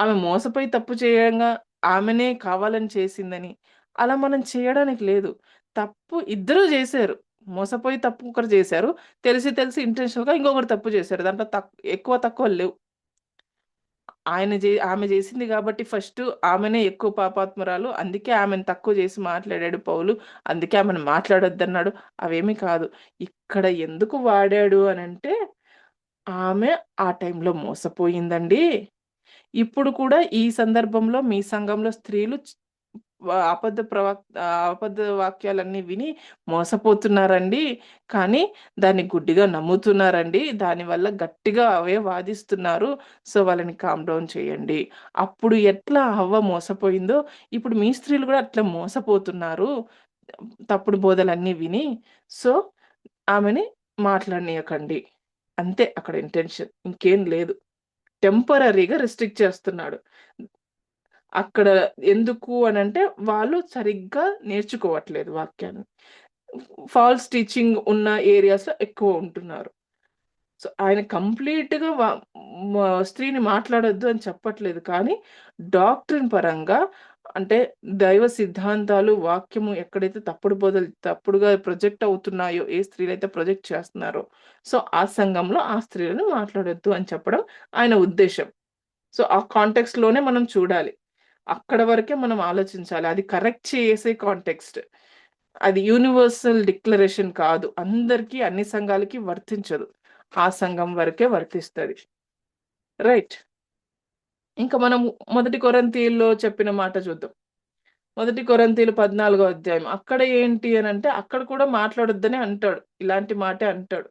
ఆమె మోసపోయి తప్పు చేయంగా ఆమెనే కావాలని చేసిందని అలా మనం చేయడానికి లేదు. తప్పు ఇద్దరూ చేశారు. మోసపోయి తప్పు ఒకరు చేశారు, తెలిసి ఇంటెన్షనల్గా ఇంకొకరు తప్పు చేశారు. దాంట్లో ఎక్కువ తక్కువ లేవు. ఆమె చేసింది కాబట్టి ఫస్ట్ ఆమెనే ఎక్కువ పాపాత్మురాలు, అందుకే ఆమెను తక్కువ చేసి మాట్లాడాడు పౌలు, అందుకే ఆమెను మాట్లాడొద్దన్నాడు. అవేమీ కాదు. ఇక్కడ ఎందుకు వాడాడు అని అంటే, ఆమె ఆ టైంలో మోసపోయిందండి. ఇప్పుడు కూడా ఈ సందర్భంలో మీ సంఘంలో స్త్రీలు అబద్ధ వాక్యాలన్నీ విని మోసపోతున్నారండి, కానీ దాన్ని గుడ్డిగా నమ్ముతున్నారండి, దానివల్ల గట్టిగా అవే వాదిస్తున్నారు. సో వాళ్ళని కామ్ డౌన్ చేయండి. అప్పుడు ఎట్లా హవ్వ మోసపోయిందో ఇప్పుడు మీ స్త్రీలు కూడా అట్లా మోసపోతున్నారు, తప్పుడు బోధలన్నీ విని. సో ఆమెని మాట్లాడనీయకండి, అంతే అక్కడ ఇంటెన్షన్, ఇంకేం లేదు. టెంపరరీగా రిస్ట్రిక్ట్ చేస్తున్నాడు. అక్కడ ఎందుకు అని అంటే వాళ్ళు సరిగ్గా నేర్చుకోవట్లేదు వాక్యాన్ని, ఫాల్స్ టీచింగ్ ఉన్న ఏరియాస్లో ఎక్కువ ఉంటున్నారు. సో ఆయన కంప్లీట్గా స్త్రీని మాట్లాడొద్దు అని చెప్పట్లేదు, కానీ డాక్ట్రిన్ పరంగా అంటే దైవ సిద్ధాంతాలు, వాక్యము ఎక్కడైతే తప్పుడుగా ప్రొజెక్ట్ అవుతున్నాయో, ఏ స్త్రీలైతే ప్రొజెక్ట్ చేస్తున్నారో, సో ఆ సంఘంలో ఆ స్త్రీలను మాట్లాడొద్దు అని చెప్పడం ఆయన ఉద్దేశం. సో ఆ కాంటెక్స్ట్లోనే మనం చూడాలి, అక్కడ వరకే మనం ఆలోచించాలి. అది కరెక్ట్ చేసే కాంటెక్స్ట్, అది యూనివర్సల్ డిక్లరేషన్ కాదు, అందరికీ అన్ని సంఘాలకి వర్తించదు, ఆ సంఘం వరకే వర్తిస్తుంది. రైట్. ఇంకా మనం 1 కొరింథీయుల్లో చెప్పిన మాట చూద్దాం. 1 కొరింథీయులు 14వ అధ్యాయం. అక్కడ ఏంటి అని అంటే, అక్కడ కూడా మాట్లాడొద్దని అంటాడు, ఇలాంటి మాటే అంటాడు.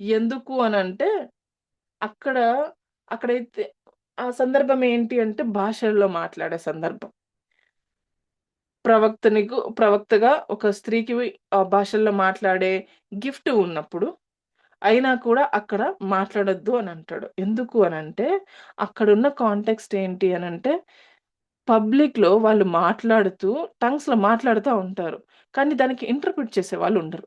ఎందుకు అని అంటే, అక్కడైతే ఆ సందర్భం ఏంటి అంటే భాషల్లో మాట్లాడే సందర్భం. ప్రవక్తగా ఒక స్త్రీకి ఆ భాషల్లో మాట్లాడే గిఫ్ట్ ఉన్నప్పుడు అయినా కూడా అక్కడ మాట్లాడొద్దు అని అంటాడు. ఎందుకు అనంటే అక్కడున్న కాంటెక్స్ట్ ఏంటి అనంటే పబ్లిక్‌లో వాళ్ళు టంగ్స్‌లో మాట్లాడుతా ఉంటారు. కానీ దానికి ఇంటర్‌ప్రిట్ చేసేవాళ్ళు ఉండరు.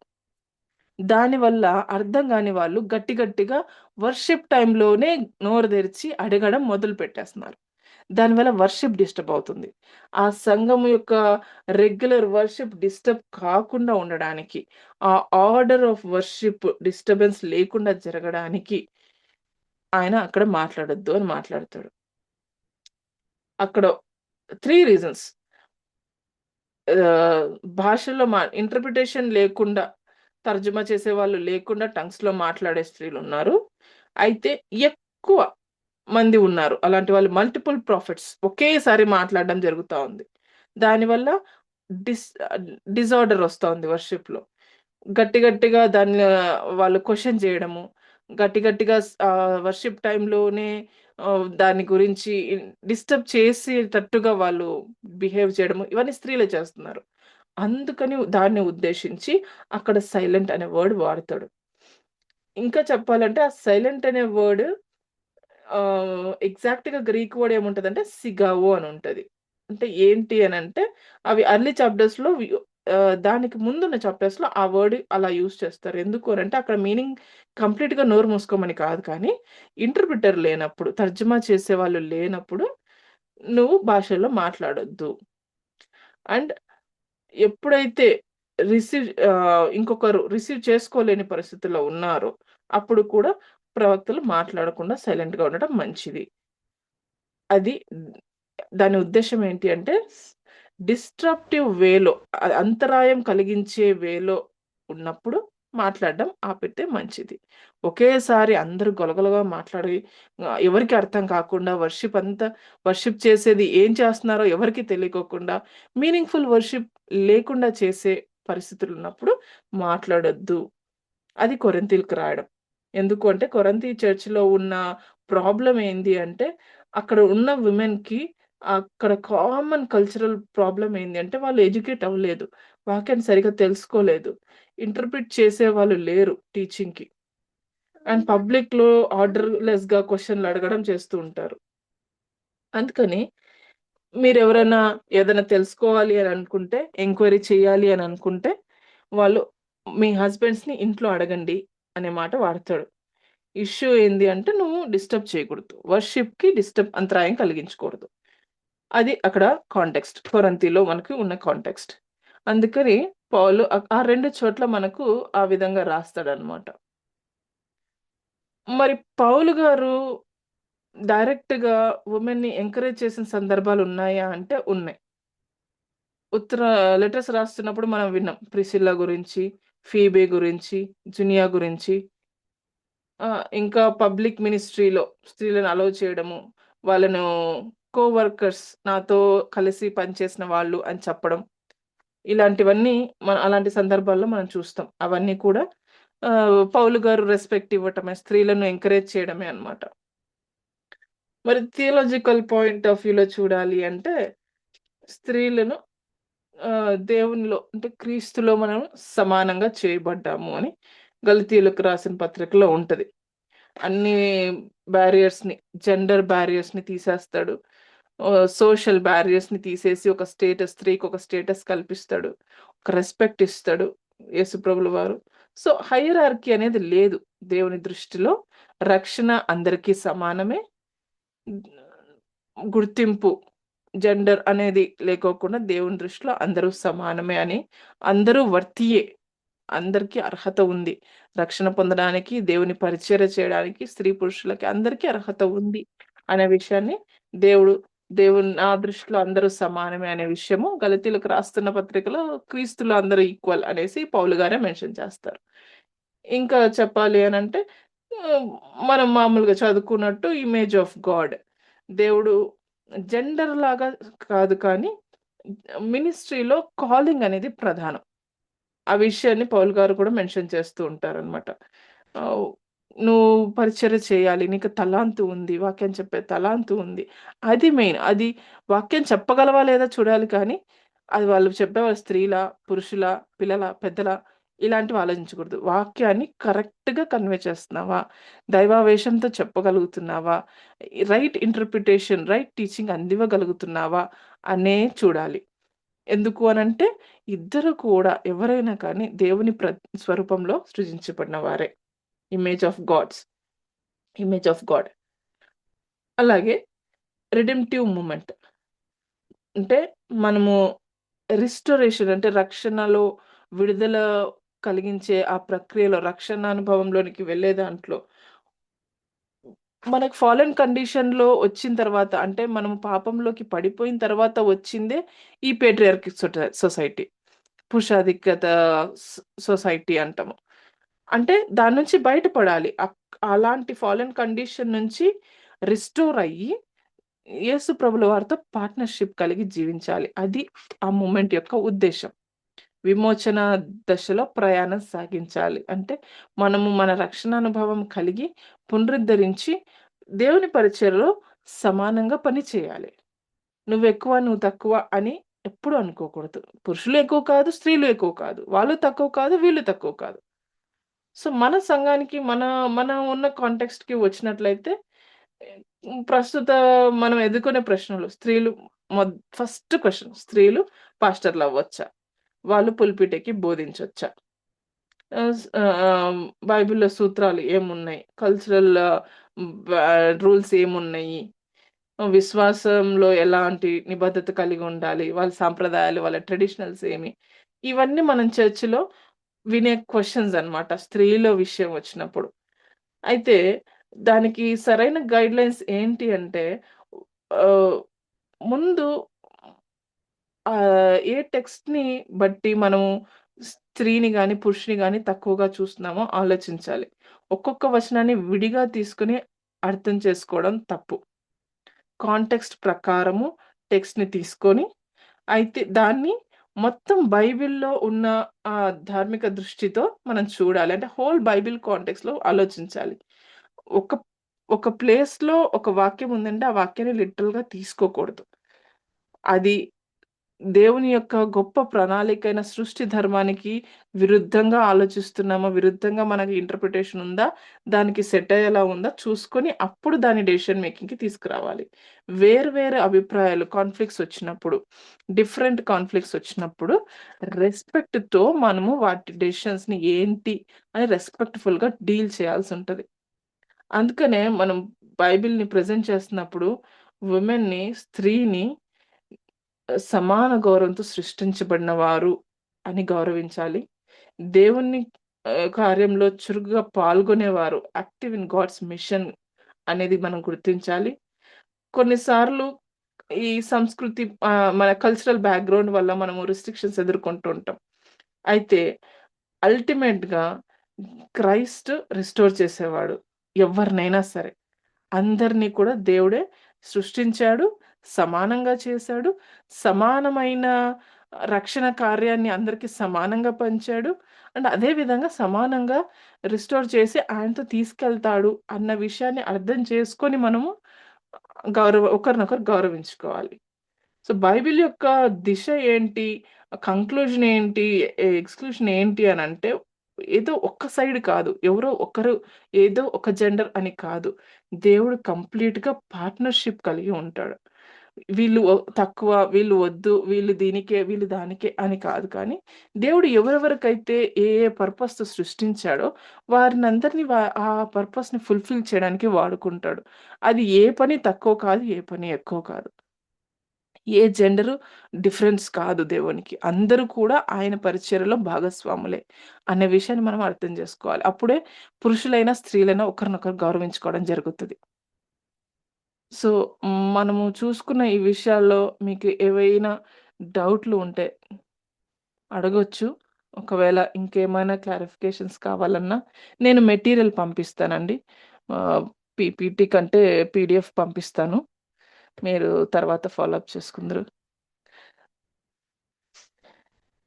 దానివల్ల అర్థం గాని వాళ్ళు గట్టిగా వర్షిప్ టైమ్‌లోనే నోరు తెరిచి అడగడం మొదలుపెట్టేస్తున్నారు. దానివల్ల వర్షిప్ డిస్టర్బ్ అవుతుంది. ఆ సంఘం యొక్క రెగ్యులర్ వర్షిప్ డిస్టర్బ్ కాకుండా ఉండడానికి, ఆ ఆర్డర్ ఆఫ్ వర్షిప్ డిస్టర్బెన్స్ లేకుండా జరగడానికి ఆయన అక్కడ మాట్లాడొద్దు అని మాట్లాడతాడు. అక్కడ 3 రీజన్స్. ఆహ్, భాషలో ఇంటర్ప్రిటేషన్ లేకుండా, తర్జుమా చేసేవాళ్ళు లేకుండా టంగ్స్‌లో మాట్లాడే స్త్రీలున్నారు. అయితే ఎక్కువ మంది ఉన్నారు. అలాంటి వాళ్ళు మల్టిపుల్ ప్రాఫిట్స్ ఒకేసారి మాట్లాడడం జరుగుతా ఉంది. దానివల్ల డిస్ డిజార్డర్ వస్తోంది వర్షిప్‌లో. గట్టిగా దాన్ని వాళ్ళు క్వెషన్ చేయడము, గట్టిగా వర్షిప్ టైమ్‌లోనే దాని గురించి డిస్టర్బ్ చేసేటట్టుగా వాళ్ళు బిహేవ్ చేయడము, ఇవన్నీ స్త్రీలే చేస్తున్నారు. అందుకని దాన్ని ఉద్దేశించి అక్కడ సైలెంట్ అనే వర్డ్ వాడతాడు. ఇంకా చెప్పాలంటే ఆ సైలెంట్ అనే వర్డ్ ఎగ్జాక్ట్‌గా గ్రీక్ వర్డ్ ఏముంటదంటే సిగావో అని ఉంటది. అంటే ఏంటి అనంటే అవి ఎర్లీ చాప్టర్స్‌లో దానికి ముందున్న చాప్టర్స్‌లో ఆ వర్డ్ అలా యూజ్ చేస్తారు. ఎందుకు అనంటే అక్కడ మీనింగ్ కంప్లీట్‌గా నోరు మూసుకోమని కాదు కానీ, ఇంటర్ప్రిటర్ లేనప్పుడు, తర్జుమా చేసేవాళ్ళు లేనప్పుడు నువ్వు భాషల్లో మాట్లాడొద్దు. అండ్ ఎప్పుడైతే ఇంకొకరు రిసీవ్ చేసుకోలేని పరిస్థితిలో ఉన్నారో, అప్పుడు కూడా ప్రవక్తలు మాట్లాడకుండా సైలెంట్‌గా ఉండడం మంచిది. అది దాని ఉద్దేశ్యం ఏంటి అంటే డిస్ట్రప్టివ్ వేలో అంతరాయం కలిగించే వేలో ఉన్నప్పుడు మాట్లాడడం ఆపితే మంచిది. ఒకేసారి అందరూ గొలగొలగా మాట్లాడి ఎవరికీ అర్థం కాకుండా వర్షిప్ చేసేది ఏం చేస్తున్నారో ఎవరికీ తెలియకోకుండా మీనింగ్‌ఫుల్ వర్షిప్ లేకుండా చేసే పరిస్థితులున్నప్పుడు మాట్లాడొద్దు. అది కొరింథీయులకు రాయడం. ఎందుకు అంటే కొరింథీ చర్చ్‌లో ఉన్న ప్రాబ్లమ్ ఏంది అంటే అక్కడ ఉన్న విమెన్‌కి అక్కడ కామన్ కల్చరల్ ప్రాబ్లమ్ ఏంది అంటే వాళ్ళు ఎడ్యుకేట్ అవ్వలేదు. వాక్యాన్ని సరిగ్గా తెలుసుకోలేదు. ఇంటర్ప్రిట్ చేసేవాళ్ళు లేరు టీచింగ్‌కి. అండ్ పబ్లిక్‌లో ఆర్డర్‌లెస్‌గా క్వెషన్‌లు అడగడం చేస్తూ ఉంటారు. అందుకని మీరెవరైనా ఏదైనా తెలుసుకోవాలి అని అనుకుంటే, ఎంక్వైరీ చేయాలి అని అనుకుంటే, వాళ్ళు మీ హస్బెండ్స్‌ని ఇంట్లో అడగండి అనే మాట వాడతాడు. ఇష్యూ ఏంది అంటే నువ్వు డిస్టర్బ్ చేయకూడదు. అంతరాయం కలిగించకూడదు. అది అక్కడ కాంటెక్స్ట్. కొరింథీలో మనకు ఉన్న కాంటెక్స్ట్. అందుకని పౌలు ఆ 2 చోట్ల మనకు ఆ విధంగా రాస్తాడన్నమాట. మరి పౌలు గారు డైరెక్ట్‌గా వుమెన్‌ని ఎంకరేజ్ చేసిన సందర్భాలున్నాయా అంటే ఉన్నాయి. ఉత్తర లెటర్స్ రాస్తున్నప్పుడు మనం విన్నాం. ప్రిసిల్లా గురించి, ఫీబే గురించి, జునియా గురించి. ఇంకా పబ్లిక్ మినిస్ట్రీలో స్త్రీలను అలౌ చేయడము, వాళ్ళను వర్కర్స్ నాతో కలిసి పనిచేసిన వాళ్ళు అని చెప్పడం. ఇలాంటివన్నీ అలాంటి సందర్భాల్లో మనం చూస్తాం. అవన్నీ కూడా పౌలు గారు రెస్పెక్ట్ ఇవ్వటమే, స్త్రీలను ఎంకరేజ్ చేయడమే అన్నమాట. మరి థియాలజికల్ పాయింట్ ఆఫ్ వ్యూలో చూడాలి అంటే స్త్రీలను దేవునిలో అంటే క్రీస్తులో మనం సమానంగా చేయబడ్డాము అని గలతీయులకు రాసిన పత్రికలో ఉంటది. అన్ని జెండర్ బ్యారియర్స్‌ని తీసేస్తాడు. సోషల్ బ్యారియర్స్‌ని తీసేసి స్త్రీకి ఒక స్టేటస్ కల్పిస్తాడు. ఒక రెస్పెక్ట్ ఇస్తాడు యేసుప్రభుల వారు. సో, హైరార్కీ అనేది లేదు దేవుని దృష్టిలో. రక్షణ అందరికీ సమానమే. గుర్తింపు జెండర్ అనేది లేకోకుండా దేవుని దృష్టిలో అందరూ సమానమే అని, అందరూ వర్తియే. అందరికీ అర్హత ఉంది. రక్షణ పొందడానికి, దేవుని పరిచర్య చేయడానికి స్త్రీ పురుషులకి అందరికీ అర్హత ఉంది అనే విషయాన్ని దేవుడు నా దృష్టిలో అందరూ సమానమే అనే విషయము గలతీయులకు రాస్తున్న పత్రికలో క్రీస్తులో అందరూ ఈక్వల్ అనేసి పౌలు గారే మెన్షన్ చేస్తారు. ఇంకా చెప్పాలి అనంటే ఆహ్, మనం మామూలుగా చదువుకున్నట్టు ఇమేజ్ ఆఫ్ గాడ్. దేవుడు జెండర్ లాగా కాదు కానీ మినిస్ట్రీలో కాలింగ్ అనేది ప్రధానం. ఆ విషయాన్ని పౌలు గారు కూడా మెన్షన్ చేస్తూ ఉంటారనమాట. ఆహ్, నువ్వు పరిచర్య చేయాలి, నీకు తలాంతు ఉంది, వాక్యం చెప్పే తలాంతు ఉంది. అది మెయిన్. అది వాక్యం చెప్పగలవా లేదా చూడాలి కానీ, అది వాళ్ళు చెప్పేవాళ్ళు స్త్రీలా, పురుషులా, పిల్లలా, పెద్దలా ఇలాంటివి ఆలోచించకూడదు. వాక్యాన్ని కరెక్ట్‌గా కన్వే చేస్తున్నావా? దైవావేశంతో చెప్పగలుగుతున్నావా? రైట్ ఇంటర్ప్రిటేషన్, రైట్ టీచింగ్ అందివ్వగలుగుతున్నావా అనే చూడాలి. ఎందుకు అనంటే, ఇద్దరు కూడా ఎవరైనా కానీ దేవుని స్వరూపంలో సృజించబడిన వారే. Image of God. అలాగే రిడెంప్టివ్ మూమెంట్ అంటే మనము రిస్టోరేషన్ అంటే రక్షణలో విడుదల కలిగించే ఆ ప్రక్రియలో రక్షణ అనుభవంలోనికి వెళ్ళే దాంట్లో మనకు ఫాలెన్ కండిషన్‌లో వచ్చిన తర్వాత అంటే మనము పాపంలోకి పడిపోయిన తర్వాత వచ్చిందే ఈ పేట్రియార్కిక్ సొసైటీ. పురుషాధిక్యత సొసైటీ అంటాము. అంటే దాని నుంచి బయటపడాలి. అలాంటి ఫాలెన్ కండిషన్ నుంచి రిస్టోర్ అయ్యి యేసు ప్రభుల వారితో పార్ట్నర్‌షిప్ కలిగి జీవించాలి. అది ఆ మూమెంట్ యొక్క ఉద్దేశ్యం. విమోచన దశలో ప్రయాణం సాగించాలి. అంటే మనము మన రక్షణ అనుభవం కలిగి పునరుద్ధరించి దేవుని పరిచర్యలో సమానంగా పని చేయాలి. నువ్వెక్కువ, నువ్వు తక్కువ అని ఎప్పుడు అనుకోకూడదు. పురుషులు ఎక్కువ కాదు, స్త్రీలు ఎక్కువ కాదు. వాళ్ళు తక్కువ కాదు, వీళ్ళు తక్కువ కాదు. సో, మన సంఘానికి మన ఉన్న కాంటెక్స్ట్‌కి వచ్చినట్లయితే ప్రస్తుత మనం ఎదుర్కొనే ప్రశ్నలు ఫస్ట్ క్వెషన్ స్త్రీలు పాస్టర్‌లు అవ్వచ్చా? వాళ్ళు పుల్పిట్ ఎక్కి బోధించొచ్చా? బైబిల్‌లో సూత్రాలు ఏమున్నాయి? కల్చరల్ రూల్స్ ఏమున్నాయి? విశ్వాసంలో ఎలాంటి నిబద్ధత కలిగి ఉండాలి? వాళ్ళ సాంప్రదాయాలు, వాళ్ళ ట్రెడిషనల్స్ ఏమి? ఇవన్నీ మనం చర్చ్‌లో వినే క్వెషన్స్ అన్నమాట. స్త్రీల విషయం వచ్చినప్పుడు. అయితే దానికి సరైన గైడ్‌లైన్స్ ఏంటి అంటే ఆహ్, ముందు ఏ టెక్స్ట్‌ని బట్టి మనము స్త్రీని గాని, పురుషుని గాని తక్కువగా చూస్తున్నామో ఆలోచించాలి. ఒక్కొక్క వచనాన్ని విడిగా తీసుకొని అర్థం చేసుకోవడం తప్పు. కాంటెక్స్ట్ ప్రకారము టెక్స్ట్‌ని తీసుకొని, అయితే దాన్ని మొత్తం బైబిల్‌లో ఉన్న ధార్మిక దృష్టితో మనం చూడాలి. అంటే హోల్ బైబిల్ కాంటెక్స్ట్‌లో ఆలోచించాలి. ఒక ఒక ప్లేస్‌లో ఒక వాక్యం ఉందంటే, ఆ వాక్యాన్ని లిటరల్‌గా తీసుకోకూడదు. అది దేవుని యొక్క గొప్ప ప్రణాళికైన సృష్టి ధర్మానికి విరుద్ధంగా ఆలోచిస్తున్నామా? విరుద్ధంగా మనకి ఇంటర్ప్రిటేషన్ ఉందా? దానికి సెట్ అయ్యేలా ఉందా? చూసుకొని అప్పుడు దాన్ని డెసిషన్ మేకింగ్‌కి తీసుకురావాలి. వేరు వేరు అభిప్రాయాలు డిఫరెంట్ కాన్‌ఫ్లిక్ట్స్ వచ్చినప్పుడు రెస్పెక్ట్‌తో మనము వాటి డెసిషన్స్‌ని ఏంటి అని రెస్పెక్ట్‌ఫుల్‌గా డీల్ చేయాల్సుంటది. అందుకనే మనం బైబిల్‌ని ప్రెజెంట్ చేస్తున్నప్పుడు స్త్రీని సమాన గౌరవంతో సృష్టించబడిన వారు అని గౌరవించాలి. దేవుని కార్యంలో చురుకుగా పాల్గొనేవారు యాక్టివ్ ఇన్ గాడ్స్ మిషన్ అనేది మనం గుర్తించాలి. కొన్నిసార్లు ఈ సంస్కృతి మన కల్చరల్ బ్యాక్‌గ్రౌండ్ వల్ల మనము రిస్ట్రిక్షన్స్ ఎదుర్కొంటూ ఉంటాం. అయితే అల్టిమేట్‌గా క్రైస్ట్ రిస్టోర్ చేసేవాడు. ఎవరినైనా సరే. అందరిని కూడా దేవుడే సృష్టించాడు. సమానంగా చేశాడు. సమానమైన రక్షణ కార్యాన్ని అందరికి సమానంగా పంచాడు. అండ్ అదే విధంగా సమానంగా రిస్టోర్ చేసి ఆయనతో తీసుకెళ్తాడు అన్న విషయాన్ని అర్థం చేసుకొని మనము ఒకరినొకరు గౌరవించుకోవాలి. సో, బైబిల్ యొక్క దిశ ఏంటి? కంక్లూజన్ ఏంటి? ఎక్స్‌క్లూషన్ ఏంటి అనంటే, ఏదో ఒక్క సైడ్ కాదు. ఎవరో ఒకరు ఏదో ఒక జెండర్ అని కాదు. దేవుడు కంప్లీట్‌గా పార్ట్నర్‌షిప్ కలిగి ఉంటాడు. వీళ్ళు తక్కువ, వీళ్ళు వద్దు, వీళ్ళు దీనికే, వీళ్ళు దానికే అని కాదు కానీ, దేవుడు ఎవరెవరికైతే ఏ ఏ పర్పస్‌తో సృష్టించాడో వారినందరిని ఆ పర్పస్‌ని ఫుల్‌ఫిల్ చేయడానికి వాడుకుంటాడు. అది ఏ పని తక్కువ కాదు, ఏ పని ఎక్కువ కాదు. ఏ జెండరు డిఫరెన్స్ కాదు దేవునికి. అందరూ కూడా ఆయన పరిచర్యలో భాగస్వాములే అనే విషయాన్ని మనం అర్థం జేసుకోవాలి. అప్పుడే పురుషులైనా, స్త్రీలైనా ఒకరినొకరు గౌరవించుకోవడం జరుగుతది. సో, మనము చూసుకున్న ఈ విషయాల్లో మీకు ఏవైనా డౌట్‌లు ఉంటే అడగొచ్చు. ఒకవేళ ఇంకేమైనా క్లారిఫికేషన్స్ కావాలన్నా నేను మెటీరియల్ పంపిస్తానండి. ఆహ్, పీపీటీ కంటే పీడీఎఫ్ పంపిస్తాను. మీరు తర్వాత ఫాలో అప్ చేసుకుందురు.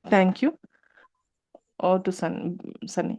Thank you. Over to Sunny.